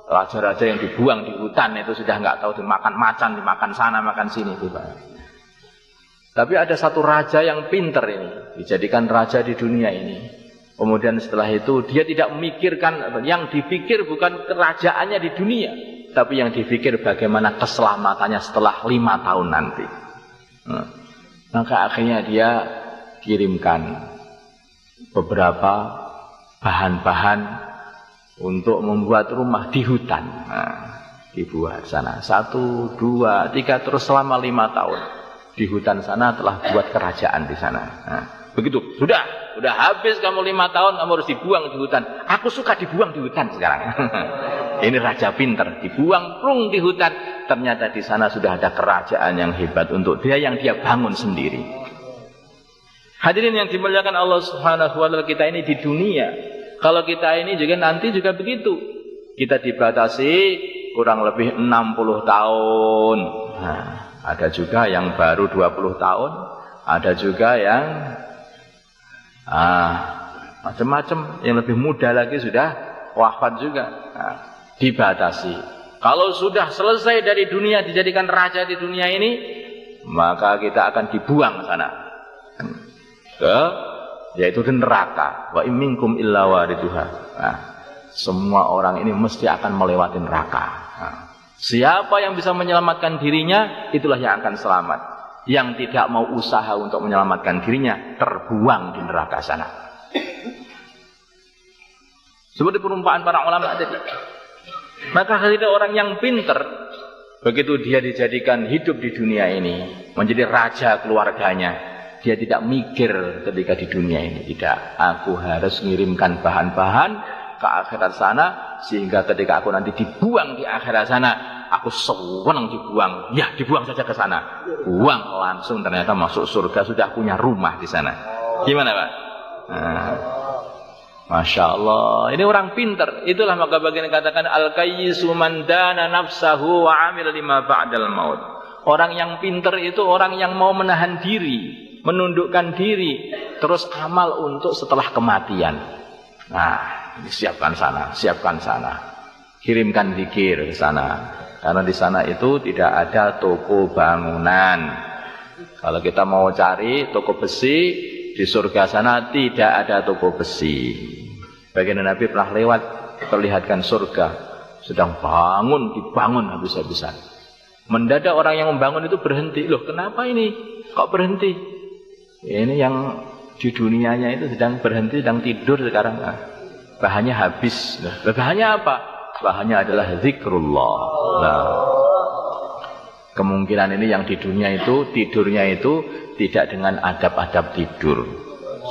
raja-raja yang dibuang di hutan itu sudah nggak tahu dimakan macan, dimakan sana, makan sini. Tapi ada satu raja yang pinter ini, dijadikan raja di dunia ini. Kemudian setelah itu dia tidak memikirkan, yang dipikir bukan kerajaannya di dunia, tapi yang dipikir bagaimana keselamatannya setelah 5 tahun nanti. Maka akhirnya dia kirimkan beberapa bahan-bahan untuk membuat rumah di hutan. Nah, dibuat sana 1, 2, 3 terus selama 5 tahun di hutan sana telah buat kerajaan di sana. Nah, begitu sudah habis kamu 5 tahun kamu harus dibuang di hutan. Aku suka dibuang di hutan sekarang. Ini raja pinter, dibuang plung di hutan. Ternyata di sana sudah ada kerajaan yang hebat untuk dia yang dia bangun sendiri. Hadirin yang dimuliakan Allah Subhanahu wa taala, kita ini di dunia. Kalau kita ini juga nanti juga begitu. Kita dibatasi kurang lebih 60 tahun. Nah, ada juga yang baru 20 tahun, ada juga yang macam-macam, yang lebih muda lagi sudah wafat juga. Nah, dibatasi. Kalau sudah selesai dari dunia, dijadikan raja di dunia ini, maka kita akan dibuang sana yaitu di neraka. Wa imminkum illa wariduha. Nah, semua orang ini mesti akan melewati neraka. Nah, siapa yang bisa menyelamatkan dirinya, itulah yang akan selamat. Yang tidak mau usaha untuk menyelamatkan dirinya, terbuang di neraka sana. Seperti perumpamaan para ulama tadi. Maka ada orang yang pinter, begitu dia dijadikan hidup di dunia ini, menjadi raja keluarganya, dia tidak mikir ketika di dunia ini. Tidak, aku harus mengirimkan bahan-bahan ke akhirat sana, sehingga ketika aku nanti dibuang di akhirat sana, aku senang dibuang. Ya, dibuang saja ke sana. Buang langsung, ternyata masuk surga, sudah punya rumah di sana. Gimana Pak? Nah, Masya Allah, ini orang pintar. Itulah maka bagian katakan al-kayyisu man dana nafsahu wa amil lima ba'dal maut. Orang yang pintar itu orang yang mau menahan diri, menundukkan diri, terus amal untuk setelah kematian. Nah, siapkan sana, kirimkan zikir ke sana. Karena di sana itu tidak ada toko bangunan. Kalau kita mau cari toko besi, di surga sana tidak ada toko besi. Baginda Nabi pernah lewat, perlihatkan surga, sedang dibangun habis-habisan. Mendadak orang yang membangun itu berhenti. Loh, kenapa ini? Kok berhenti? Ini yang di dunianya itu sedang berhenti, sedang tidur sekarang. Nah, bahannya habis. Nah, bahannya apa? Bahannya adalah zikrullah. Nah, kemungkinan ini yang di dunia itu, tidurnya itu tidak dengan adab-adab tidur,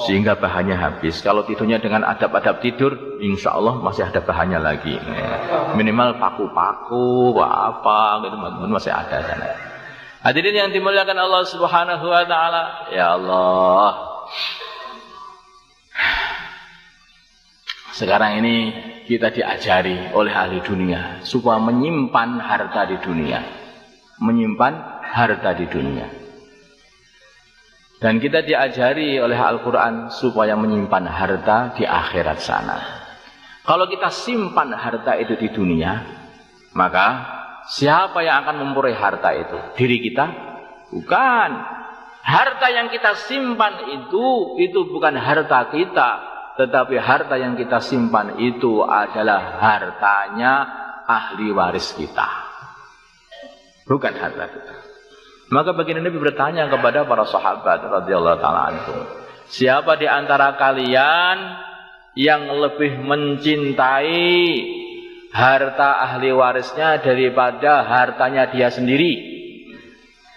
sehingga bahannya habis. Kalau tidurnya dengan adab-adab tidur, insya Allah masih ada bahannya lagi. Minimal paku-paku, apa gitu masih ada sana. Hadirin yang dimuliakan Allah Subhanahu wa taala, ya Allah. Sekarang ini kita diajari oleh ahli dunia supaya menyimpan harta di dunia. Menyimpan harta di dunia. Dan kita diajari oleh Al-Quran supaya menyimpan harta di akhirat sana. Kalau kita simpan harta itu di dunia, maka siapa yang akan memperoleh harta itu? Diri kita? Bukan. Harta yang kita simpan itu bukan harta kita, tetapi harta yang kita simpan itu adalah hartanya ahli waris kita, bukan harta kita. Maka baginda Nabi bertanya kepada para sahabat radhiyallahu taala anhum, siapa di antara kalian yang lebih mencintai harta ahli warisnya daripada hartanya dia sendiri?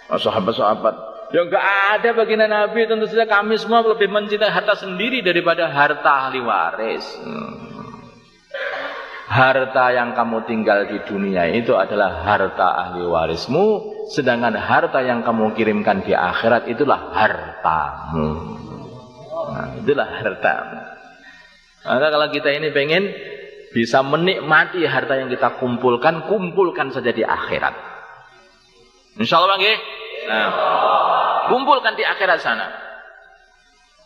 Sahabat-sahabat, ya enggak ada baginda Nabi, tentu saja kami semua lebih mencintai harta sendiri daripada harta ahli waris. Harta yang kamu tinggal di dunia itu adalah harta ahli warismu, sedangkan harta yang kamu kirimkan di akhirat itulah hartamu. Nah, itulah hartamu. Maka kalau kita ini pengen bisa menikmati harta yang kita kumpulkan, kumpulkan saja di akhirat. Insyaallah nggih. Nah, kumpulkan di akhirat sana.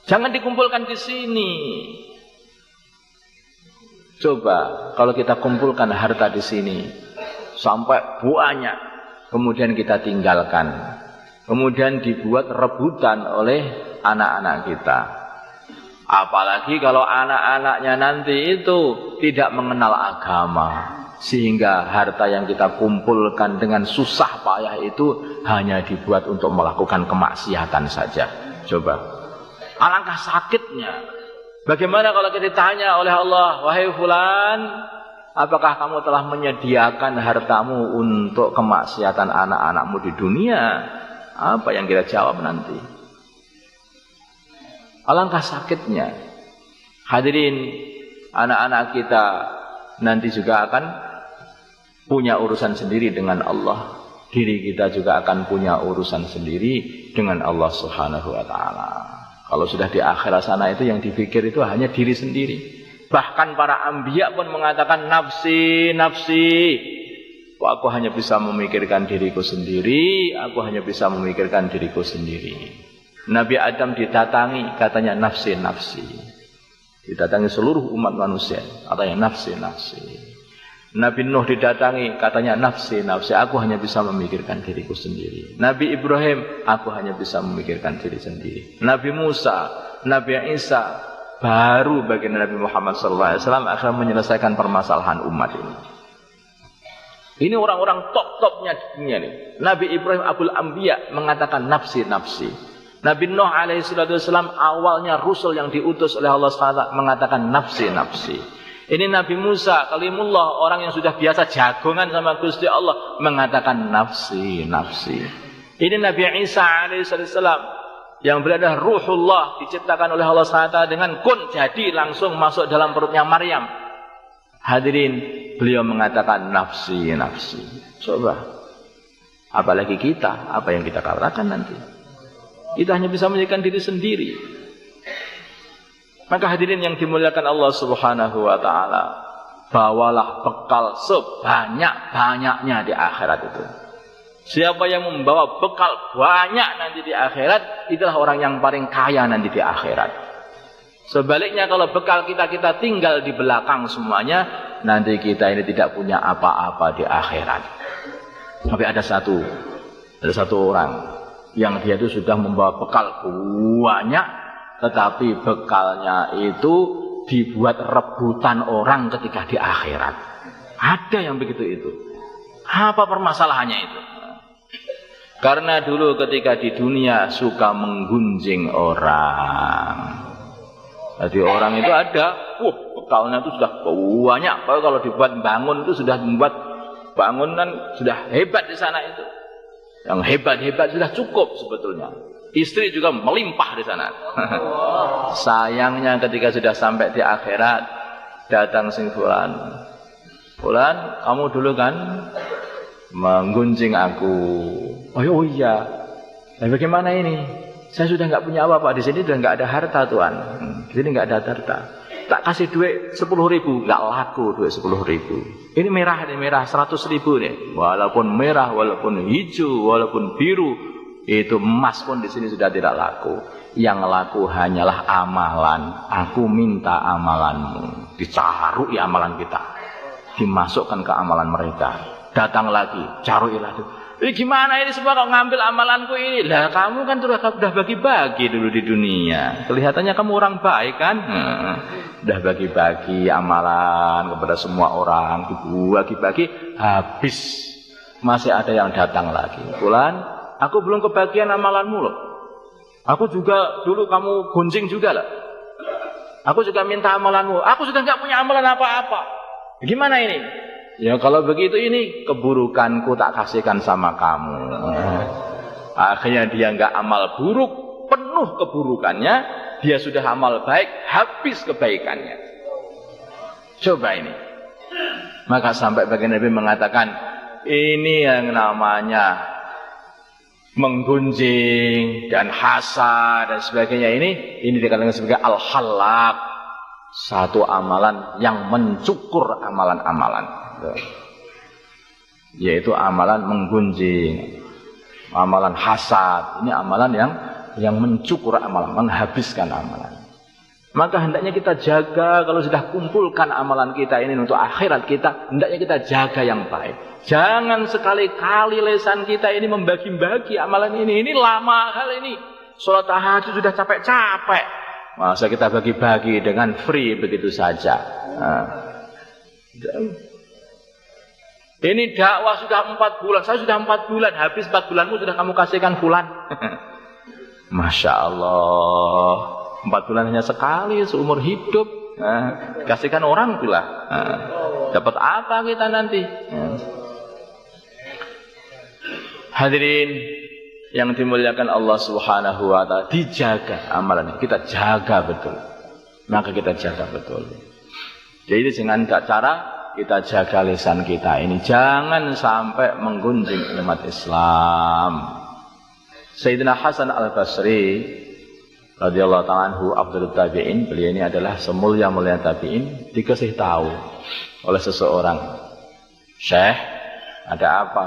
Jangan dikumpulkan di sini. Coba kalau kita kumpulkan harta di sini sampai banyak, kemudian kita tinggalkan, kemudian dibuat rebutan oleh anak-anak kita. Apalagi kalau anak-anaknya nanti itu tidak mengenal agama, sehingga harta yang kita kumpulkan dengan susah payah itu hanya dibuat untuk melakukan kemaksiatan saja. Coba, alangkah sakitnya. Bagaimana kalau kita ditanya oleh Allah, wahai fulan, Apakah kamu telah menyediakan hartamu untuk kemaksiatan anak-anakmu di dunia? Apa yang kita jawab nanti? Alangkah sakitnya. Hadirin, anak-anak kita nanti juga akan punya urusan sendiri dengan Allah. Diri kita juga akan punya urusan sendiri dengan Allah Subhanahu wa ta'ala. Kalau sudah di akhirat sana itu yang dipikir itu hanya diri sendiri. Bahkan para anbiya pun mengatakan nafsi, nafsi. Aku hanya bisa memikirkan diriku sendiri, aku hanya bisa memikirkan diriku sendiri. Nabi Adam didatangi, katanya nafsi, nafsi. Didatangi seluruh umat manusia, katanya nafsi, nafsi. Nabi Nuh didatangi, katanya nafsi, nafsi, aku hanya bisa memikirkan diriku sendiri. Nabi Ibrahim, aku hanya bisa memikirkan diri sendiri. Nabi Musa, Nabi Isa, baru baginda Nabi Muhammad SAW akan menyelesaikan permasalahan umat ini. Ini orang-orang top-topnya dunia nih. Nabi Ibrahim Abul Anbiya mengatakan nafsi, nafsi. Nabi Nuh alaihissalam awalnya Rasul yang diutus oleh Allah SWT mengatakan nafsi, nafsi. Ini Nabi Musa, kalimullah, orang yang sudah biasa jagongan sama Gusti Allah, mengatakan nafsi, nafsi. Ini Nabi Isa alaihissalam, yang berada ruhullah, diciptakan oleh Allah SWT dengan kun, jadi langsung masuk dalam perutnya Maryam. Hadirin, beliau mengatakan nafsi, nafsi. Coba, apalagi kita, apa yang kita katakan nanti? Kita hanya bisa memikirkan diri sendiri. Maka hadirin yang dimuliakan Allah Subhanahu wa ta'ala, bawalah bekal sebanyak-banyaknya di akhirat itu. Siapa yang membawa bekal banyak nanti di akhirat, itulah orang yang paling kaya nanti di akhirat. Sebaliknya kalau bekal kita tinggal di belakang semuanya, nanti kita ini tidak punya apa-apa di akhirat. Tapi ada satu orang yang dia itu sudah membawa bekal banyak, tetapi bekalnya itu dibuat rebutan orang ketika di akhirat. Ada yang begitu itu. Apa permasalahannya itu? Karena dulu ketika di dunia suka menggunjing orang. Jadi orang itu ada, bekalnya itu sudah banyak. Kalau dibuat bangun itu sudah membuat bangunan sudah hebat di sana itu. Yang hebat-hebat sudah cukup sebetulnya. Istri juga melimpah di sana. Sayangnya ketika sudah sampai di akhirat, datang sing fulan. Fulan, kamu dulu kan menggunjing aku. Oh iya. Nah, bagaimana ini? Saya sudah nggak punya apa-apa di sini, sudah nggak ada harta tuan. Di sini nggak ada harta. Tak kasih duit 10.000, nggak laku duit 10.000. Ini merah 100.000 nih. Walaupun merah, walaupun hijau, walaupun biru. Itu emas pun di sini sudah tidak laku. Yang laku hanyalah amalan. Aku minta amalanmu. Dicaruh ya amalan kita. Dimasukkan ke amalan mereka. Datang lagi, caruhilah itu. Ini gimana ini semua kau ngambil amalanku ini? Lah kamu kan sudah bagi-bagi dulu di dunia. Kelihatannya kamu orang baik kan? Sudah bagi-bagi amalan kepada semua orang. Dibagi-bagi, habis. Masih ada yang datang lagi. Bulan, aku belum kebagian amalanmu loh. Aku juga dulu kamu gunjing juga lah. Aku juga minta amalanmu. Aku sudah nggak punya amalan apa-apa. Gimana ini? Ya kalau begitu ini keburukanku tak kasihkan sama kamu. Akhirnya dia nggak amal buruk, penuh keburukannya. Dia sudah amal baik, habis kebaikannya. Coba ini. Maka sampai bagian Nabi mengatakan, ini yang namanya menggunjing dan hasad dan sebagainya ini dikatakan sebagai al-halak, satu amalan yang mencukur amalan-amalan, yaitu amalan menggunjing, amalan hasad. Ini amalan yang mencukur amalan, menghabiskan amalan. Maka hendaknya kita jaga, kalau sudah kumpulkan amalan kita ini untuk akhirat kita, hendaknya kita jaga yang baik. Jangan sekali-kali lesan kita ini membagi-bagi amalan ini. Ini lama hal ini. Sholat tahajud sudah capek-capek. Masa kita bagi-bagi dengan free begitu saja. Ini dakwah sudah 4 bulan. Saya sudah 4 bulan. Habis 4 bulanmu sudah kamu kasihkan bulan. Masya Allah. 4 bulan hanya sekali seumur hidup. Kasihkan orang pula. Dapat apa kita nanti? Ya. Hadirin yang dimuliakan Allah Subhanahu wa taala, dijaga amalannya. Kita jaga betul. Maka kita jaga betul. Jadi dengan cara kita jaga lisan kita ini jangan sampai menggunjing umat Islam. Sayyidina Hasan Al-Basri radhiyallahu ta'ala anhu Abdul Tabi'in, beliau ini adalah semulia-mulia tabi'in, dikasih tahu oleh seseorang, "Syekh, ada apa?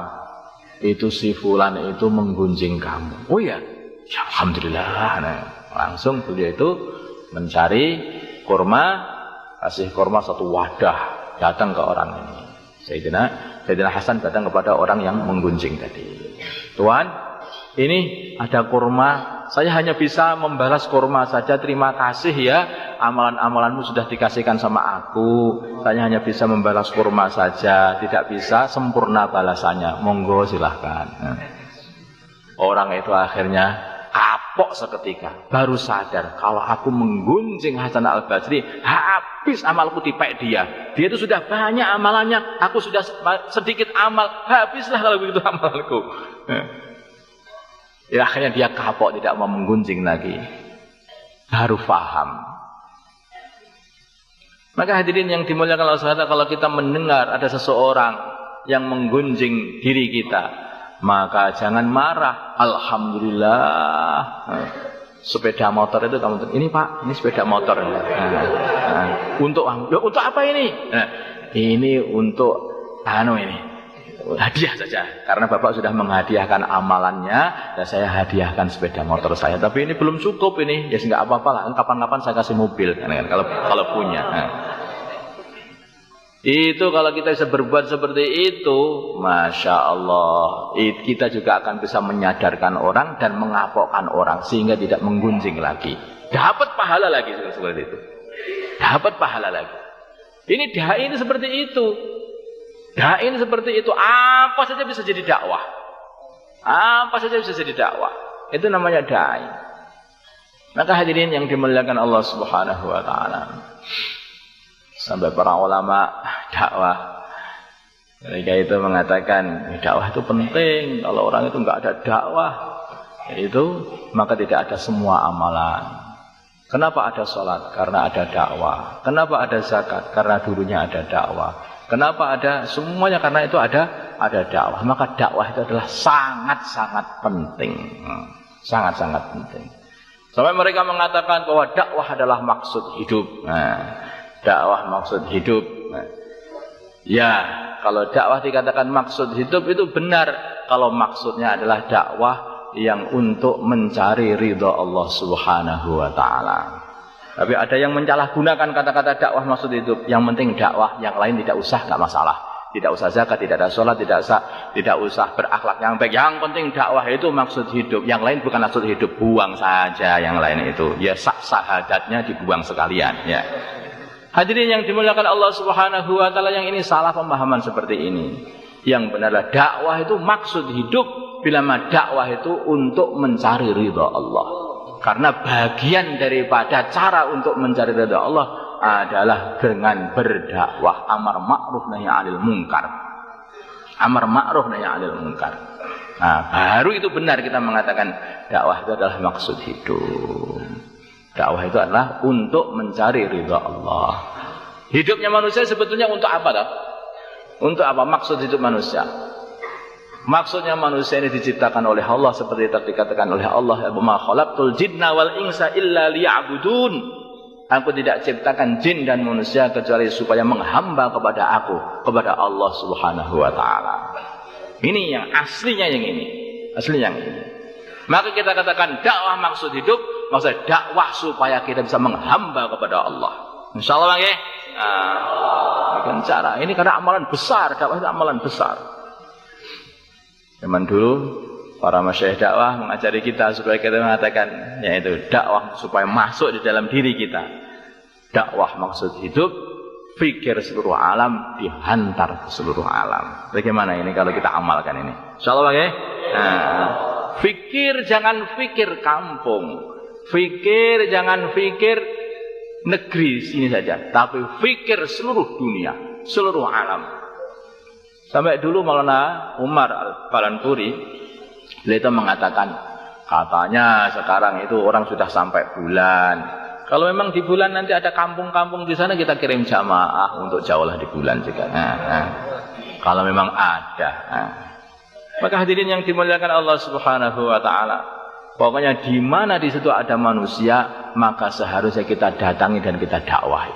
Itu si fulan itu menggunjing kamu." "Oh ya, ya alhamdulillah." Nah, langsung beliau itu mencari kurma, kasih kurma satu wadah, datang ke orang ini. Sayyidina Hasan datang kepada orang yang menggunjing tadi. "Tuan, ini ada kurma, saya hanya bisa membalas kurma saja, terima kasih ya, amalan-amalanmu sudah dikasihkan sama aku, saya hanya bisa membalas kurma saja, tidak bisa sempurna balasannya, monggo silahkan." Orang itu akhirnya kapok seketika, baru sadar kalau aku menggunjing Hasan Al-Basri, habis amalku dipek dia. Dia itu sudah banyak amalannya, aku sudah sedikit amal, habislah kalau begitu amalku. Ya, akhirnya dia kapok, tidak mau menggunjing lagi. Baru paham. Maka hadirin yang dimuliakan Allah SWT, kalau kita mendengar ada seseorang yang menggunjing diri kita, maka jangan marah. Alhamdulillah, sepeda motor itu kamu, ini Pak, ini sepeda motor. Untuk apa ini? Ini untuk ini hadiah saja, karena Bapak sudah menghadiahkan amalannya dan saya hadiahkan sepeda motor saya. Tapi ini belum cukup ini, ya enggak apa-apa lah, kapan-kapan saya kasih mobil kalau punya. Itu kalau kita bisa berbuat seperti itu, Masya Allah, kita juga akan bisa menyadarkan orang dan mengapokkan orang sehingga tidak menggunjing lagi. Dapat pahala lagi seperti itu. Dapat pahala lagi. Ini dai ini seperti itu. Dai ini seperti itu. Apa saja bisa jadi dakwah. Apa saja bisa jadi dakwah. Itu namanya dai. Maka hadirin yang dimuliakan Allah Subhanahu wa taala, sampai para ulama dakwah mereka itu mengatakan dakwah itu penting. Kalau orang itu enggak ada dakwah itu, maka tidak ada semua amalan. Kenapa ada sholat? Karena ada dakwah. Kenapa ada zakat? Karena dulunya ada dakwah. Kenapa ada semuanya? Karena itu ada dakwah. Maka dakwah itu adalah sangat-sangat penting. Sangat-sangat penting. Sampai mereka mengatakan bahwa dakwah adalah maksud hidup. Dakwah maksud hidup. Ya, kalau dakwah dikatakan maksud hidup itu benar. Kalau maksudnya adalah dakwah yang untuk mencari ridha Allah Subhanahu wa taala. Tapi ada yang menyalahgunakan kata-kata dakwah maksud hidup. Yang penting dakwah, yang lain tidak usah, enggak masalah. Tidak usah zakat, tidak ada sholat, tidak usah berakhlak yang baik. Yang penting dakwah itu maksud hidup. Yang lain bukan maksud hidup, buang saja yang lain itu. Ya syahadatnya dibuang sekalian, ya. Hadirin yang dimuliakan Allah Subhanahu wa taala, yang ini salah pemahaman seperti ini. Yang benarlah dakwah itu maksud hidup, bila mana dakwah itu untuk mencari ridha Allah. Karena bagian daripada cara untuk mencari ridha Allah adalah dengan berdakwah, amar ma'ruf nahi 'anil munkar. Amar ma'ruf nahi 'anil munkar. Nah, baru itu benar kita mengatakan dakwah itu adalah maksud hidup. Dakwah itu adalah untuk mencari ridha Allah. Hidupnya manusia sebetulnya untuk apa toh? Untuk apa maksud hidup manusia? Maksudnya manusia ini diciptakan oleh Allah seperti yang dikatakan oleh Allah, "Ma khalaqtul jinna wal insa illa liya'budun." Aku tidak ciptakan jin dan manusia kecuali supaya menghamba kepada aku, kepada Allah Subhanahu wa taala. Ini yang aslinya, yang ini. Asli yang ini. Maka kita katakan dakwah maksud hidup, maksudnya dakwah supaya kita bisa menghamba kepada Allah. Insyaallah Bang ya. Dengan cara ini, karena amalan besar, dakwah itu amalan besar. Zaman dulu para masyayikh dakwah mengajari kita supaya kita mengatakan yaitu dakwah supaya masuk di dalam diri kita. Dakwah maksud hidup, fikir seluruh alam, dihantar ke seluruh alam. Bagaimana ini kalau kita amalkan ini? Insyaallah Bang ya. Fikir jangan fikir kampung. Fikir jangan fikir negeri sini saja, tapi fikir seluruh dunia. seluruh alam. Sampai dulu Maulana Umar Al-Balanpuri beliau mengatakan, katanya sekarang itu orang sudah sampai bulan. Kalau memang di bulan nanti ada kampung-kampung di sana, kita kirim jamaah untuk jauhlah di bulan juga. Kalau memang ada. Maka hadirin yang dimuliakan Allah Subhanahu wa taala, pokoknya di mana di situ ada manusia, maka seharusnya kita datangi dan kita dakwahi.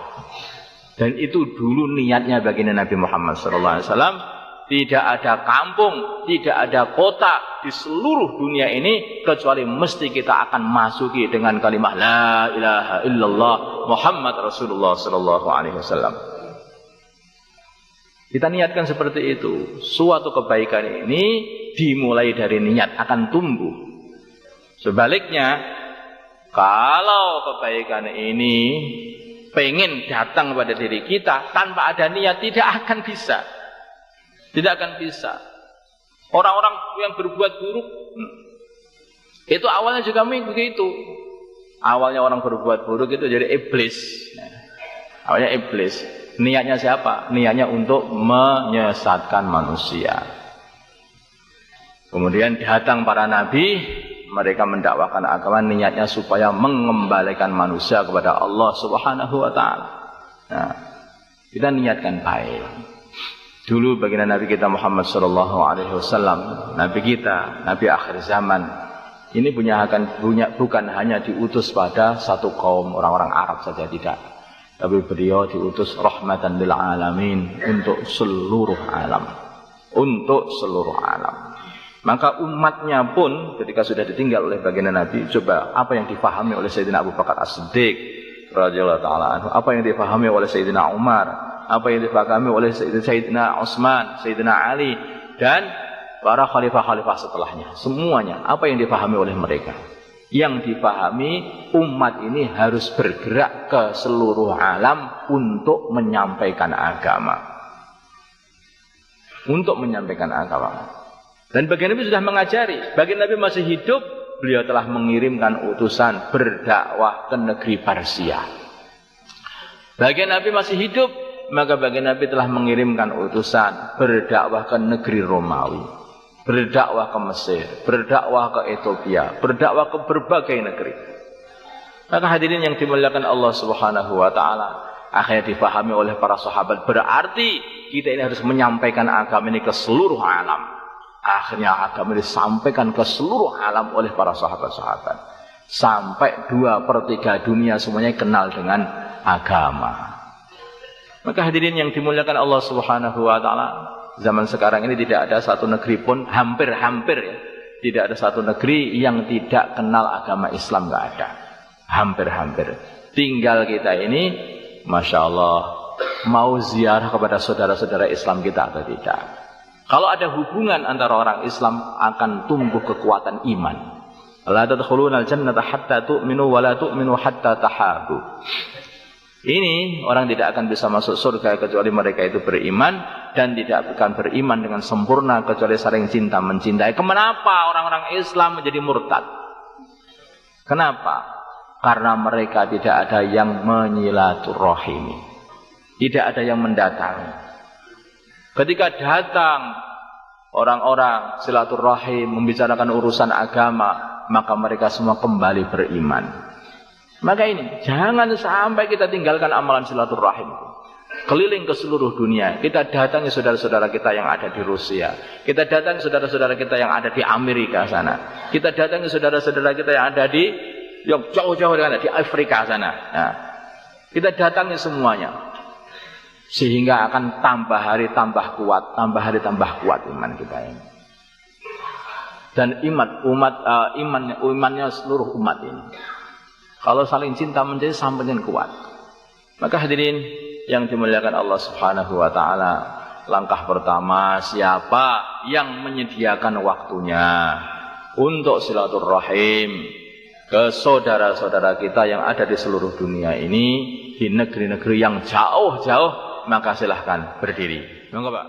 Dan itu dulu niatnya baginda Nabi Muhammad SAW. Tidak ada kampung, tidak ada kota di seluruh dunia ini kecuali mesti kita akan masuki dengan kalimat la ilaha illallah Muhammad Rasulullah sallallahu alaihi wasallam. Kita niatkan seperti itu. Suatu kebaikan ini dimulai dari niat akan tumbuh. Sebaliknya, kalau kebaikan ini pengen datang pada diri kita tanpa ada niat, tidak akan bisa. Tidak akan bisa. Orang-orang yang berbuat buruk itu awalnya juga begitu. Awalnya orang berbuat buruk itu jadi iblis. Awalnya iblis. Niatnya siapa? Niatnya untuk menyesatkan manusia. Kemudian datang para nabi, mereka mendakwakan agama, niatnya supaya mengembalikan manusia kepada Allah Subhanahu wa taala. Nah, kita niatkan baik. Dulu baginda Nabi kita Muhammad sallallahu alaihi wasallam, Nabi kita, Nabi akhir zaman, ini bukan hanya diutus pada satu kaum orang-orang Arab saja, tidak. Tapi beliau diutus rahmatan lil alamin, untuk seluruh alam. Untuk seluruh alam. Maka umatnya pun ketika sudah ditinggal oleh baginda Nabi, coba apa yang difahami oleh Sayyidina Abu Bakar As-Siddiq radhiyallahu taala anhu, apa yang difahami oleh Sayyidina Umar, apa yang difahami oleh Sayyidina Utsman, Sayyidina Ali, dan para khalifah-khalifah setelahnya. Semuanya, apa yang difahami oleh mereka? Yang difahami, umat ini harus bergerak ke seluruh alam untuk menyampaikan agama. Untuk menyampaikan agama. Dan baginda Nabi sudah mengajari, baginda Nabi masih hidup, beliau telah mengirimkan utusan berdakwah ke negeri Persia. Baginda Nabi masih hidup, maka baginda Nabi telah mengirimkan utusan berdakwah ke negeri Romawi, berdakwah ke Mesir, berdakwah ke Ethiopia, berdakwah ke berbagai negeri. Maka hadirin yang dimuliakan Allah Subhanahu wa taala, akhirnya difahami oleh para sahabat, berarti kita ini harus menyampaikan agama ini ke seluruh alam. Akhirnya agama ini disampaikan ke seluruh alam oleh para sahabat-sahabat. Sampai 2/3 dunia semuanya kenal dengan agama. Maka hadirin yang dimuliakan Allah Subhanahu wa taala, zaman sekarang ini tidak ada satu negeri pun, hampir-hampir ya, tidak ada satu negeri yang tidak kenal agama Islam, enggak ada. Hampir-hampir. Tinggal kita ini, Masya Allah, mau ziarah kepada saudara-saudara Islam kita atau tidak. Kalau ada hubungan antara orang Islam, akan tumbuh kekuatan iman. La tadkhulunal jannata hatta tu'minu wa la tu'minu hatta tahabu. Ini orang tidak akan bisa masuk surga kecuali mereka itu beriman, dan tidak akan beriman dengan sempurna kecuali saling cinta mencintai. Kenapa orang-orang Islam menjadi murtad? Kenapa? Karena mereka tidak ada yang menyilaturahimi, tidak ada yang mendatangi. Ketika datang orang-orang silaturahim membicarakan urusan agama, maka mereka semua kembali beriman. Maka ini, jangan sampai kita tinggalkan amalan silaturahim. Keliling ke seluruh dunia, kita datangi saudara-saudara kita yang ada di Rusia, kita datangi saudara-saudara kita yang ada di Amerika sana, kita datangi saudara-saudara kita yang ada di jauh-jauh di Afrika sana. Nah, kita datangi semuanya. Sehingga akan tambah hari tambah kuat, tambah hari tambah kuat iman kita ini. Dan imannya seluruh umat ini. Kalau saling cinta menjadi semakin kuat. Maka hadirin yang dimuliakan Allah Subhanahu wa taala, langkah pertama, siapa yang menyediakan waktunya untuk silaturahim ke saudara-saudara kita yang ada di seluruh dunia ini, di negeri-negeri yang jauh-jauh, maka silahkan berdiri. Monggo Pak.